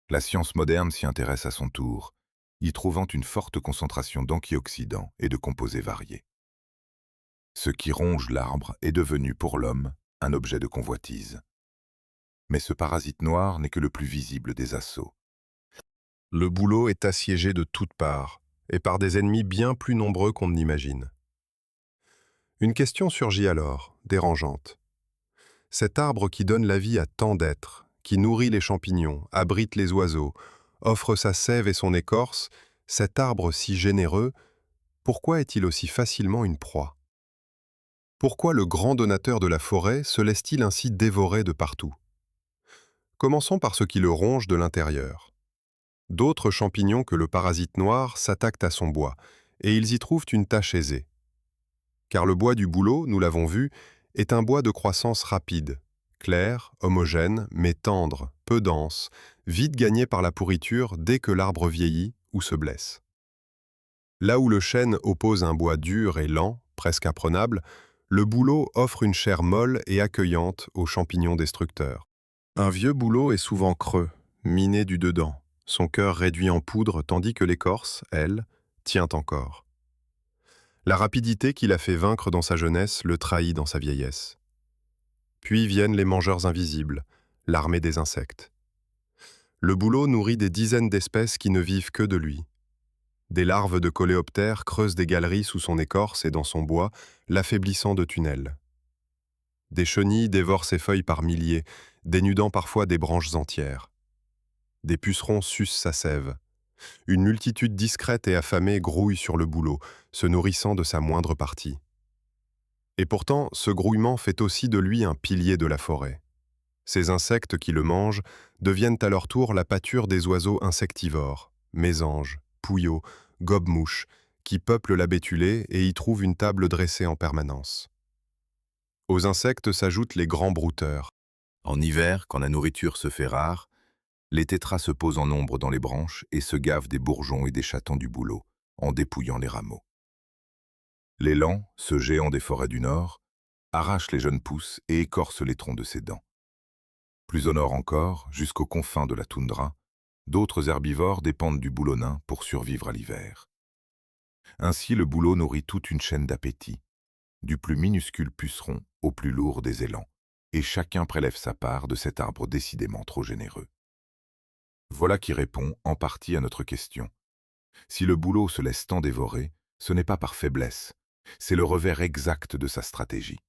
La science moderne s'y intéresse à son tour, y trouvant une forte concentration d'antioxydants et de composés variés. Ce qui ronge l'arbre est devenu pour l'homme un objet de convoitise. Mais ce parasite noir n'est que le plus visible des assauts. Le bouleau est assiégé de toutes parts, et par des ennemis bien plus nombreux qu'on ne l'imagine. Une question surgit alors, dérangeante. Cet arbre qui donne la vie à tant d'êtres, qui nourrit les champignons, abrite les oiseaux, offre sa sève et son écorce, cet arbre si généreux, pourquoi est-il aussi facilement une proie? Pourquoi le grand donateur de la forêt se laisse-t-il ainsi dévorer de partout? Commençons par ce qui le ronge de l'intérieur. D'autres champignons que le parasite noir s'attaquent à son bois, et ils y trouvent une tâche aisée. Car le bois du bouleau, nous l'avons vu, est un bois de croissance rapide, clair, homogène, mais tendre, peu dense, vite gagné par la pourriture dès que l'arbre vieillit ou se blesse. Là où le chêne oppose un bois dur et lent, presque imprenable, le bouleau offre une chair molle et accueillante aux champignons destructeurs. Un vieux bouleau est souvent creux, miné du dedans, son cœur réduit en poudre tandis que l'écorce, elle, tient encore. La rapidité qui l'a fait vaincre dans sa jeunesse le trahit dans sa vieillesse. Puis viennent les mangeurs invisibles, l'armée des insectes. Le bouleau nourrit des dizaines d'espèces qui ne vivent que de lui. Des larves de coléoptères creusent des galeries sous son écorce et dans son bois, l'affaiblissant de tunnels. Des chenilles dévorent ses feuilles par milliers, dénudant parfois des branches entières. Des pucerons sucent sa sève. Une multitude discrète et affamée grouille sur le bouleau, se nourrissant de sa moindre partie. Et pourtant, ce grouillement fait aussi de lui un pilier de la forêt. Ces insectes qui le mangent deviennent à leur tour la pâture des oiseaux insectivores, mésanges, pouillots, gobe-mouches, qui peuplent la bétulée et y trouvent une table dressée en permanence. Aux insectes s'ajoutent les grands brouteurs. En hiver, quand la nourriture se fait rare, les tétras se posent en nombre dans les branches et se gavent des bourgeons et des chatons du bouleau, en dépouillant les rameaux. L'élan, ce géant des forêts du Nord, arrache les jeunes pousses et écorce les troncs de ses dents. Plus au nord encore, jusqu'aux confins de la toundra, d'autres herbivores dépendent du bouleau nain pour survivre à l'hiver. Ainsi, le bouleau nourrit toute une chaîne d'appétit, du plus minuscule puceron au plus lourd des élans, et chacun prélève sa part de cet arbre décidément trop généreux. Voilà qui répond en partie à notre question. Si le bouleau se laisse tant dévorer, ce n'est pas par faiblesse, c'est le revers exact de sa stratégie.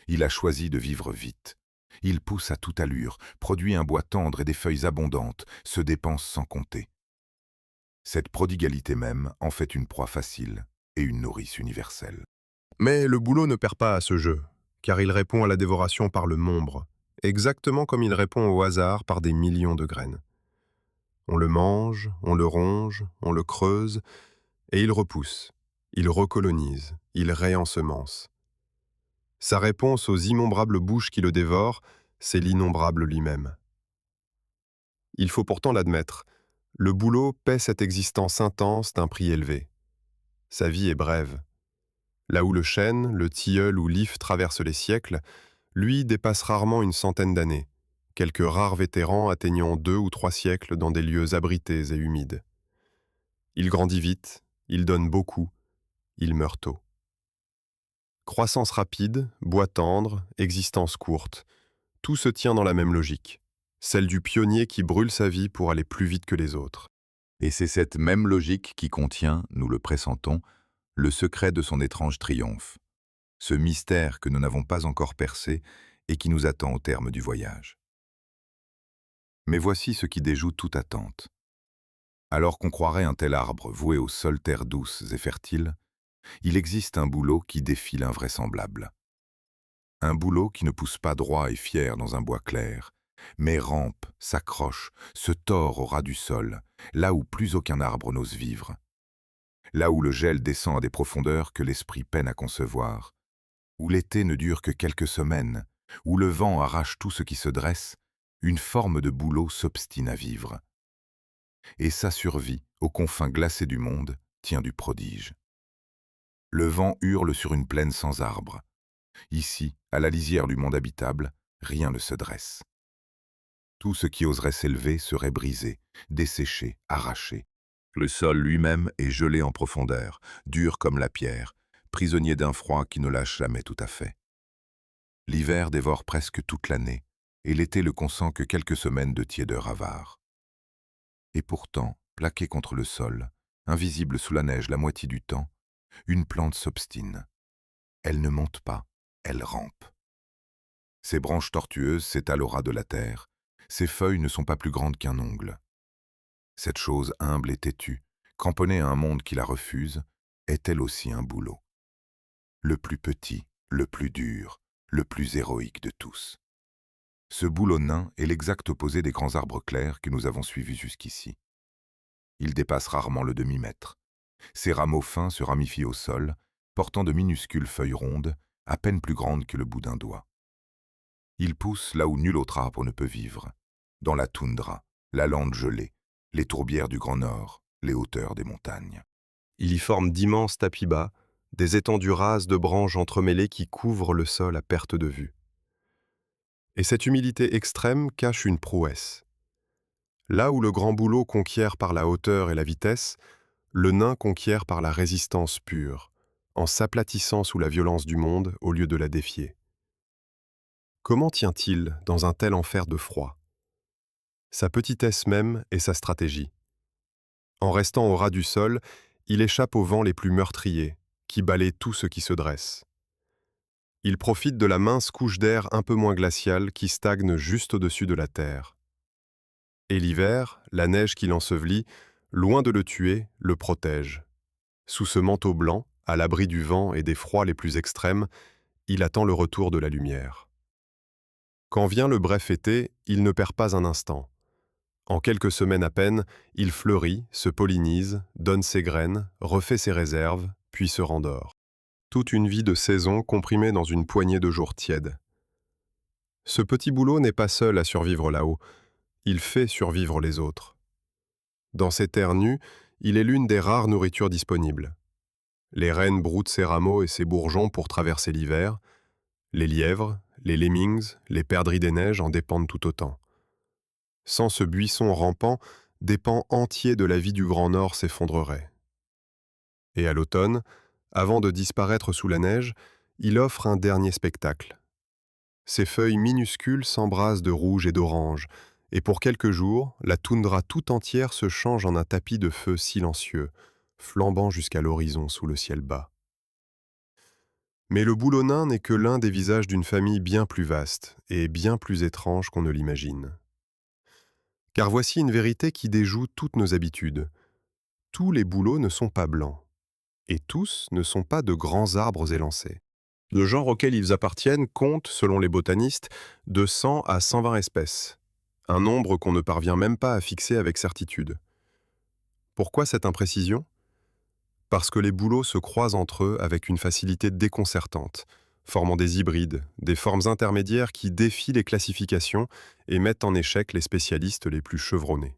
Il a choisi de vivre vite. Il pousse à toute allure, produit un bois tendre et des feuilles abondantes, se dépense sans compter. Cette prodigalité même en fait une proie facile et une nourrice universelle. Mais le bouleau ne perd pas à ce jeu, car il répond à la dévoration par le nombre, exactement comme il répond au hasard par des millions de graines. On le mange, on le ronge, on le creuse, et il repousse, il recolonise, il réensemence. Sa réponse aux innombrables bouches qui le dévorent, c'est l'innombrable lui-même. Il faut pourtant l'admettre, le bouleau paie cette existence intense d'un prix élevé. Sa vie est brève. Là où le chêne, le tilleul ou l'if traversent les siècles, lui dépasse rarement une centaine d'années, quelques rares vétérans atteignant 2 ou 3 siècles dans des lieux abrités et humides. Il grandit vite, il donne beaucoup, il meurt tôt. Croissance rapide, bois tendre, existence courte, tout se tient dans la même logique, celle du pionnier qui brûle sa vie pour aller plus vite que les autres. Et c'est cette même logique qui contient, nous le pressentons, le secret de son étrange triomphe, ce mystère que nous n'avons pas encore percé et qui nous attend au terme du voyage. Mais voici ce qui déjoue toute attente. Alors qu'on croirait un tel arbre voué aux seules terres douces et fertiles, il existe un bouleau qui défie l'invraisemblable. Un bouleau qui ne pousse pas droit et fier dans un bois clair, mais rampe, s'accroche, se tord au ras du sol, là où plus aucun arbre n'ose vivre. Là où le gel descend à des profondeurs que l'esprit peine à concevoir, où l'été ne dure que quelques semaines, où le vent arrache tout ce qui se dresse, une forme de bouleau s'obstine à vivre. Et sa survie, aux confins glacés du monde, tient du prodige. Le vent hurle sur une plaine sans arbres. Ici, à la lisière du monde habitable, rien ne se dresse. Tout ce qui oserait s'élever serait brisé, desséché, arraché. Le sol lui-même est gelé en profondeur, dur comme la pierre, prisonnier d'un froid qui ne lâche jamais tout à fait. L'hiver dévore presque toute l'année, et l'été le consent que quelques semaines de tiédeur avare. Et pourtant, plaquée contre le sol, invisible sous la neige la moitié du temps, une plante s'obstine. Elle ne monte pas, elle rampe. Ses branches tortueuses s'étalent au ras de la terre, ses feuilles ne sont pas plus grandes qu'un ongle. Cette chose humble et têtue, cramponnée à un monde qui la refuse, est elle aussi un bouleau. Le plus petit, le plus dur, le plus héroïque de tous. Ce bouleau nain est l'exact opposé des grands arbres clairs que nous avons suivis jusqu'ici. Il dépasse rarement le demi-mètre. Ses rameaux fins se ramifient au sol, portant de minuscules feuilles rondes, à peine plus grandes que le bout d'un doigt. Il pousse là où nul autre arbre ne peut vivre, dans la toundra, la lande gelée, les tourbières du Grand Nord, les hauteurs des montagnes. Il y forme d'immenses tapis bas, des étendues rases de branches entremêlées qui couvrent le sol à perte de vue. Et cette humilité extrême cache une prouesse. Là où le grand bouleau conquiert par la hauteur et la vitesse, le nain conquiert par la résistance pure, en s'aplatissant sous la violence du monde au lieu de la défier. Comment tient-il dans un tel enfer de froid? Sa petitesse même et sa stratégie. En restant au ras du sol, il échappe aux vents les plus meurtriers, qui balaient tout ce qui se dresse. Il profite de la mince couche d'air un peu moins glaciale qui stagne juste au-dessus de la terre. Et l'hiver, la neige qui l'ensevelit, loin de le tuer, le protège. Sous ce manteau blanc, à l'abri du vent et des froids les plus extrêmes, il attend le retour de la lumière. Quand vient le bref été, il ne perd pas un instant. En quelques semaines à peine, il fleurit, se pollinise, donne ses graines, refait ses réserves, puis se rendort. Toute une vie de saison comprimée dans une poignée de jours tièdes. Ce petit bouleau n'est pas seul à survivre là-haut, il fait survivre les autres. Dans ces terres nues, il est l'une des rares nourritures disponibles. Les rennes broutent ses rameaux et ses bourgeons pour traverser l'hiver. Les lièvres, les lemmings, les perdrix des neiges en dépendent tout autant. Sans ce buisson rampant, des pans entiers de la vie du Grand Nord s'effondreraient. Et à l'automne, avant de disparaître sous la neige, il offre un dernier spectacle. Ses feuilles minuscules s'embrasent de rouge et d'orange, et pour quelques jours, la toundra tout entière se change en un tapis de feu silencieux, flambant jusqu'à l'horizon sous le ciel bas. Mais le bouleau nain n'est que l'un des visages d'une famille bien plus vaste et bien plus étrange qu'on ne l'imagine. Car voici une vérité qui déjoue toutes nos habitudes. Tous les bouleaux ne sont pas blancs, et tous ne sont pas de grands arbres élancés. Le genre auquel ils appartiennent compte, selon les botanistes, de 100 à 120 espèces, un nombre qu'on ne parvient même pas à fixer avec certitude. Pourquoi cette imprécision? Parce que les bouleaux se croisent entre eux avec une facilité déconcertante, formant des hybrides, des formes intermédiaires qui défient les classifications et mettent en échec les spécialistes les plus chevronnés.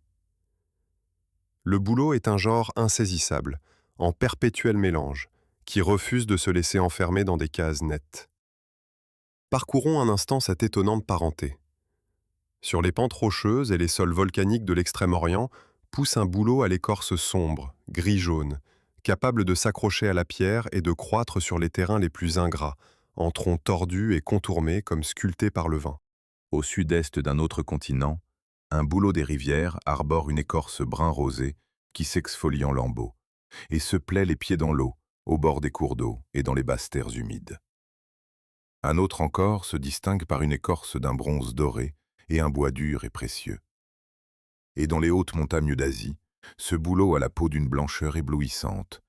Le bouleau est un genre insaisissable, en perpétuel mélange, qui refuse de se laisser enfermer dans des cases nettes. Parcourons un instant cette étonnante parenté. Sur les pentes rocheuses et les sols volcaniques de l'Extrême-Orient pousse un bouleau à l'écorce sombre, gris-jaune, capable de s'accrocher à la pierre et de croître sur les terrains les plus ingrats, en troncs tordus et contournés comme sculptés par le vent. Au sud-est d'un autre continent, un bouleau des rivières arbore une écorce brun rosé qui s'exfolie en lambeaux et se plaît les pieds dans l'eau, au bord des cours d'eau et dans les basses terres humides. Un autre encore se distingue par une écorce d'un bronze doré et un bois dur et précieux. Et dans les hautes montagnes d'Asie, ce bouleau a la peau d'une blancheur éblouissante,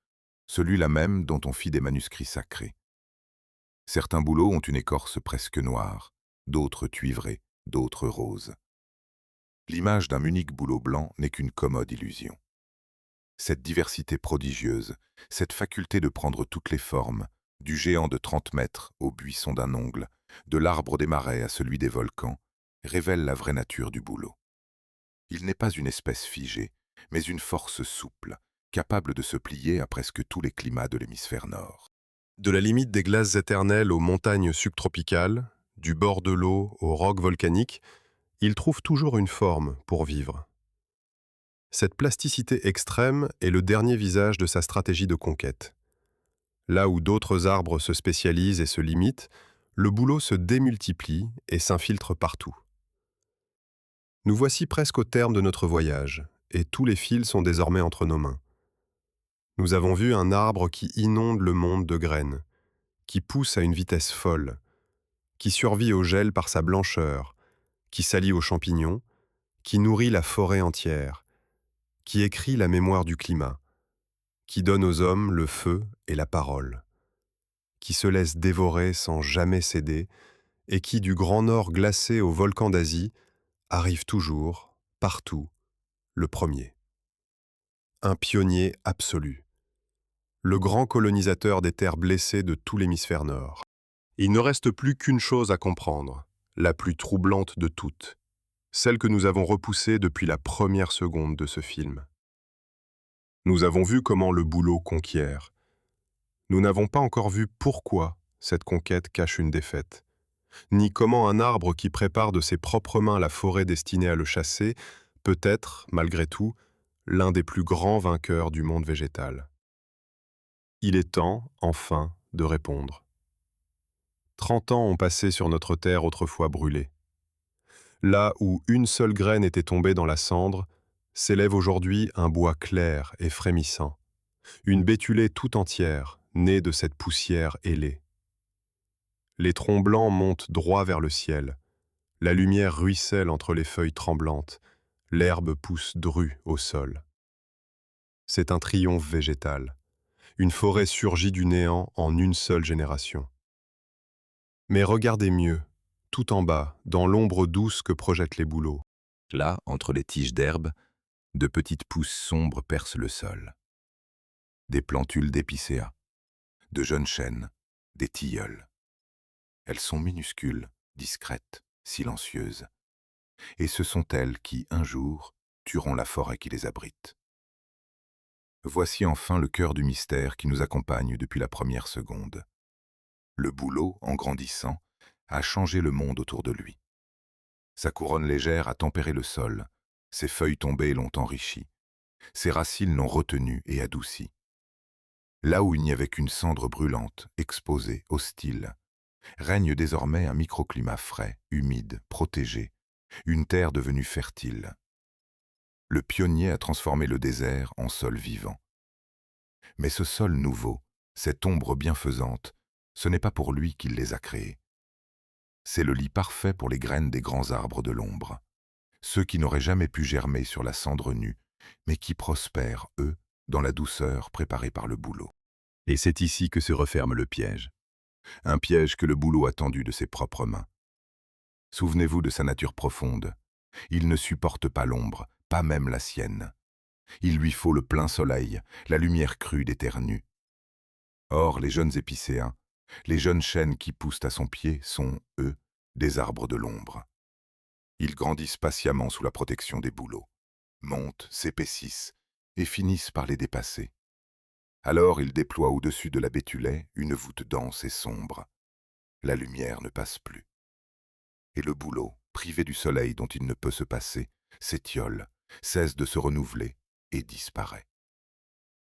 celui-là même dont on fit des manuscrits sacrés. Certains bouleaux ont une écorce presque noire, d'autres cuivrée, d'autres roses. L'image d'un unique bouleau blanc n'est qu'une commode illusion. Cette diversité prodigieuse, cette faculté de prendre toutes les formes, du géant de 30 mètres au buisson d'un ongle, de l'arbre des marais à celui des volcans, révèle la vraie nature du bouleau. Il n'est pas une espèce figée, mais une force souple, capable de se plier à presque tous les climats de l'hémisphère nord. De la limite des glaces éternelles aux montagnes subtropicales, du bord de l'eau aux rocs volcaniques, il trouve toujours une forme pour vivre. Cette plasticité extrême est le dernier visage de sa stratégie de conquête. Là où d'autres arbres se spécialisent et se limitent, le bouleau se démultiplie et s'infiltre partout. Nous voici presque au terme de notre voyage, et tous les fils sont désormais entre nos mains. Nous avons vu un arbre qui inonde le monde de graines, qui pousse à une vitesse folle, qui survit au gel par sa blancheur, qui s'allie aux champignons, qui nourrit la forêt entière, qui écrit la mémoire du climat, qui donne aux hommes le feu et la parole, qui se laisse dévorer sans jamais céder et qui, du Grand Nord glacé au volcan d'Asie, arrive toujours, partout, le premier. Un pionnier absolu, le grand colonisateur des terres blessées de tout l'hémisphère nord. Il ne reste plus qu'une chose à comprendre, la plus troublante de toutes, celle que nous avons repoussée depuis la première seconde de ce film. Nous avons vu comment le boulot conquiert. Nous n'avons pas encore vu pourquoi cette conquête cache une défaite, ni comment un arbre qui prépare de ses propres mains la forêt destinée à le chasser peut être, malgré tout, l'un des plus grands vainqueurs du monde végétal. Il est temps, enfin, de répondre. 30 ans ont passé sur notre terre autrefois brûlée. Là où une seule graine était tombée dans la cendre, s'élève aujourd'hui un bois clair et frémissant, une bétulée tout entière, née de cette poussière ailée. Les troncs blancs montent droit vers le ciel, la lumière ruisselle entre les feuilles tremblantes, l'herbe pousse drue au sol. C'est un triomphe végétal. Une forêt surgit du néant en une seule génération. Mais regardez mieux, tout en bas, dans l'ombre douce que projettent les bouleaux. Là, entre les tiges d'herbe, de petites pousses sombres percent le sol. Des plantules d'épicéas, de jeunes chênes, des tilleuls. Elles sont minuscules, discrètes, silencieuses. Et ce sont elles qui, un jour, tueront la forêt qui les abrite. Voici enfin le cœur du mystère qui nous accompagne depuis la première seconde. Le bouleau, en grandissant, a changé le monde autour de lui. Sa couronne légère a tempéré le sol, ses feuilles tombées l'ont enrichi, ses racines l'ont retenu et adouci. Là où il n'y avait qu'une cendre brûlante, exposée, hostile, règne désormais un microclimat frais, humide, protégé, une terre devenue fertile. Le pionnier a transformé le désert en sol vivant. Mais ce sol nouveau, cette ombre bienfaisante, ce n'est pas pour lui qu'il les a créés. C'est le lit parfait pour les graines des grands arbres de l'ombre, ceux qui n'auraient jamais pu germer sur la cendre nue, mais qui prospèrent, eux, dans la douceur préparée par le bouleau. Et c'est ici que se referme le piège. Un piège que le bouleau a tendu de ses propres mains. Souvenez-vous de sa nature profonde. Il ne supporte pas l'ombre, pas même la sienne. Il lui faut le plein soleil, la lumière crue des terres nues. Or, les jeunes épicéas, les jeunes chênes qui poussent à son pied sont, eux, des arbres de l'ombre. Ils grandissent patiemment sous la protection des bouleaux, montent, s'épaississent et finissent par les dépasser. Alors ils déploient au-dessus de la bétulaie une voûte dense et sombre. La lumière ne passe plus. Et le bouleau, privé du soleil dont il ne peut se passer, s'étiole, cesse de se renouveler et disparaît.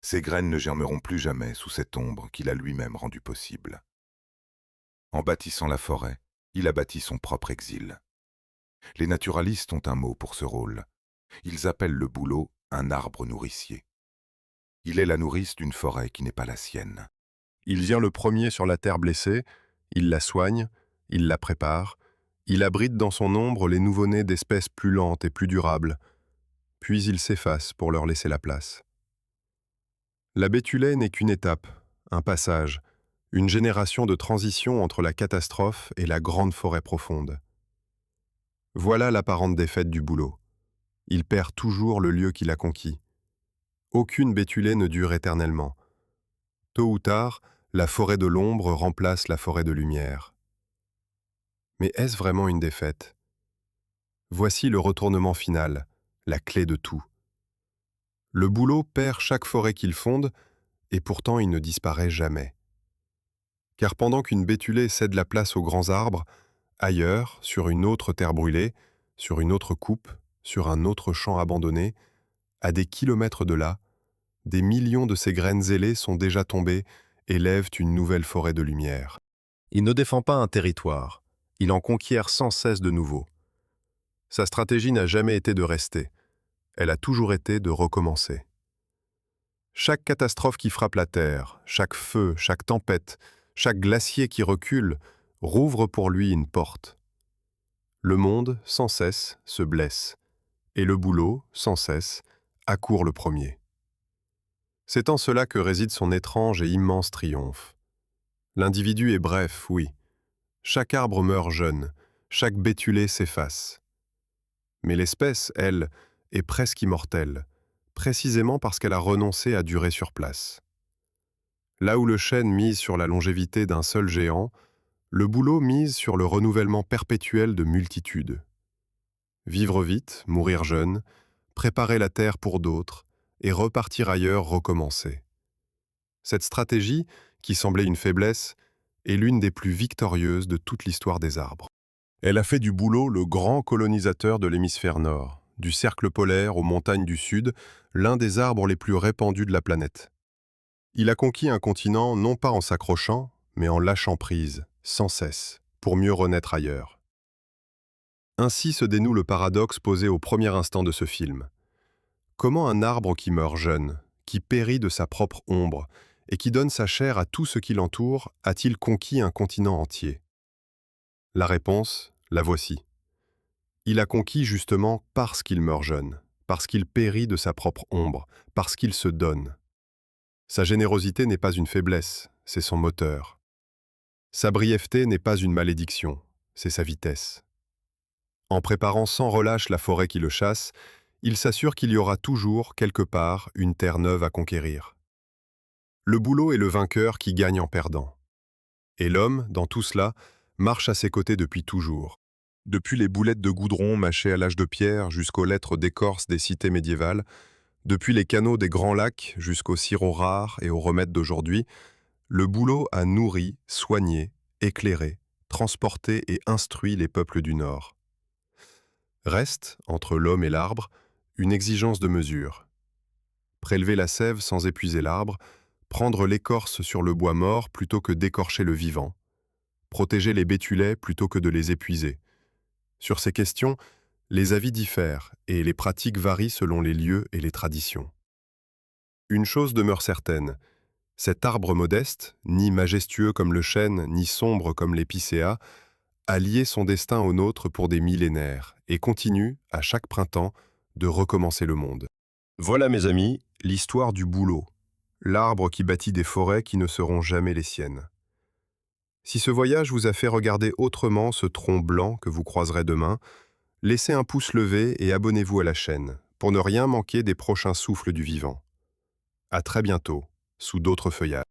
Ses graines ne germeront plus jamais sous cette ombre qu'il a lui-même rendue possible. En bâtissant la forêt, il a bâti son propre exil. Les naturalistes ont un mot pour ce rôle. Ils appellent le bouleau un arbre nourricier. Il est la nourrice d'une forêt qui n'est pas la sienne. Il vient le premier sur la terre blessée, il la soigne, il la prépare, il abrite dans son ombre les nouveau-nés d'espèces plus lentes et plus durables, puis il s'efface pour leur laisser la place. La bétulaie n'est qu'une étape, un passage, une génération de transition entre la catastrophe et la grande forêt profonde. Voilà l'apparente défaite du bouleau. Il perd toujours le lieu qu'il a conquis. Aucune bétulaie ne dure éternellement. Tôt ou tard, la forêt de l'ombre remplace la forêt de lumière. Mais est-ce vraiment une défaite? Voici le retournement final, la clé de tout. Le bouleau perd chaque forêt qu'il fonde, et pourtant il ne disparaît jamais. Car pendant qu'une bétulaie cède la place aux grands arbres, ailleurs, sur une autre terre brûlée, sur une autre coupe, sur un autre champ abandonné, à des kilomètres de là, des millions de ces graines ailées sont déjà tombées et lèvent une nouvelle forêt de lumière. Il ne défend pas un territoire, il en conquiert sans cesse de nouveau. Sa stratégie n'a jamais été de rester, elle a toujours été de recommencer. Chaque catastrophe qui frappe la Terre, chaque feu, chaque tempête, chaque glacier qui recule, rouvre pour lui une porte. Le monde, sans cesse, se blesse, et le bouleau, sans cesse, accourt le premier. C'est en cela que réside son étrange et immense triomphe. L'individu est bref, oui. Chaque arbre meurt jeune, chaque bétulé s'efface. Mais l'espèce, elle, est presque immortelle, précisément parce qu'elle a renoncé à durer sur place. Là où le chêne mise sur la longévité d'un seul géant, le bouleau mise sur le renouvellement perpétuel de multitudes. Vivre vite, mourir jeune, préparer la terre pour d'autres, et repartir ailleurs recommencer. Cette stratégie, qui semblait une faiblesse, est l'une des plus victorieuses de toute l'histoire des arbres. Elle a fait du bouleau le grand colonisateur de l'hémisphère nord, du cercle polaire aux montagnes du sud, l'un des arbres les plus répandus de la planète. Il a conquis un continent non pas en s'accrochant, mais en lâchant prise, sans cesse, pour mieux renaître ailleurs. Ainsi se dénoue le paradoxe posé au premier instant de ce film. Comment un arbre qui meurt jeune, qui périt de sa propre ombre, et qui donne sa chair à tout ce qui l'entoure, a-t-il conquis un continent entier? La réponse, la voici. Il a conquis justement parce qu'il meurt jeune, parce qu'il périt de sa propre ombre, parce qu'il se donne. Sa générosité n'est pas une faiblesse, c'est son moteur. Sa brièveté n'est pas une malédiction, c'est sa vitesse. En préparant sans relâche la forêt qui le chasse, il s'assure qu'il y aura toujours, quelque part, une terre neuve à conquérir. Le bouleau est le vainqueur qui gagne en perdant. Et l'homme, dans tout cela, marche à ses côtés depuis toujours. Depuis les boulettes de goudron mâchées à l'âge de pierre jusqu'aux lettres d'écorce des cités médiévales, depuis les canaux des grands lacs jusqu'aux sirops rares et aux remèdes d'aujourd'hui, le bouleau a nourri, soigné, éclairé, transporté et instruit les peuples du Nord. Reste, entre l'homme et l'arbre, une exigence de mesure. Prélever la sève sans épuiser l'arbre, prendre l'écorce sur le bois mort plutôt que d'écorcher le vivant, protéger les bétulets plutôt que de les épuiser. Sur ces questions, les avis diffèrent et les pratiques varient selon les lieux et les traditions. Une chose demeure certaine, cet arbre modeste, ni majestueux comme le chêne, ni sombre comme l'épicéa, a lié son destin au nôtre pour des millénaires et continue, à chaque printemps, de recommencer le monde. Voilà, mes amis, l'histoire du bouleau, l'arbre qui bâtit des forêts qui ne seront jamais les siennes. Si ce voyage vous a fait regarder autrement ce tronc blanc que vous croiserez demain, laissez un pouce levé et abonnez-vous à la chaîne pour ne rien manquer des prochains souffles du vivant. À très bientôt, sous d'autres feuillages.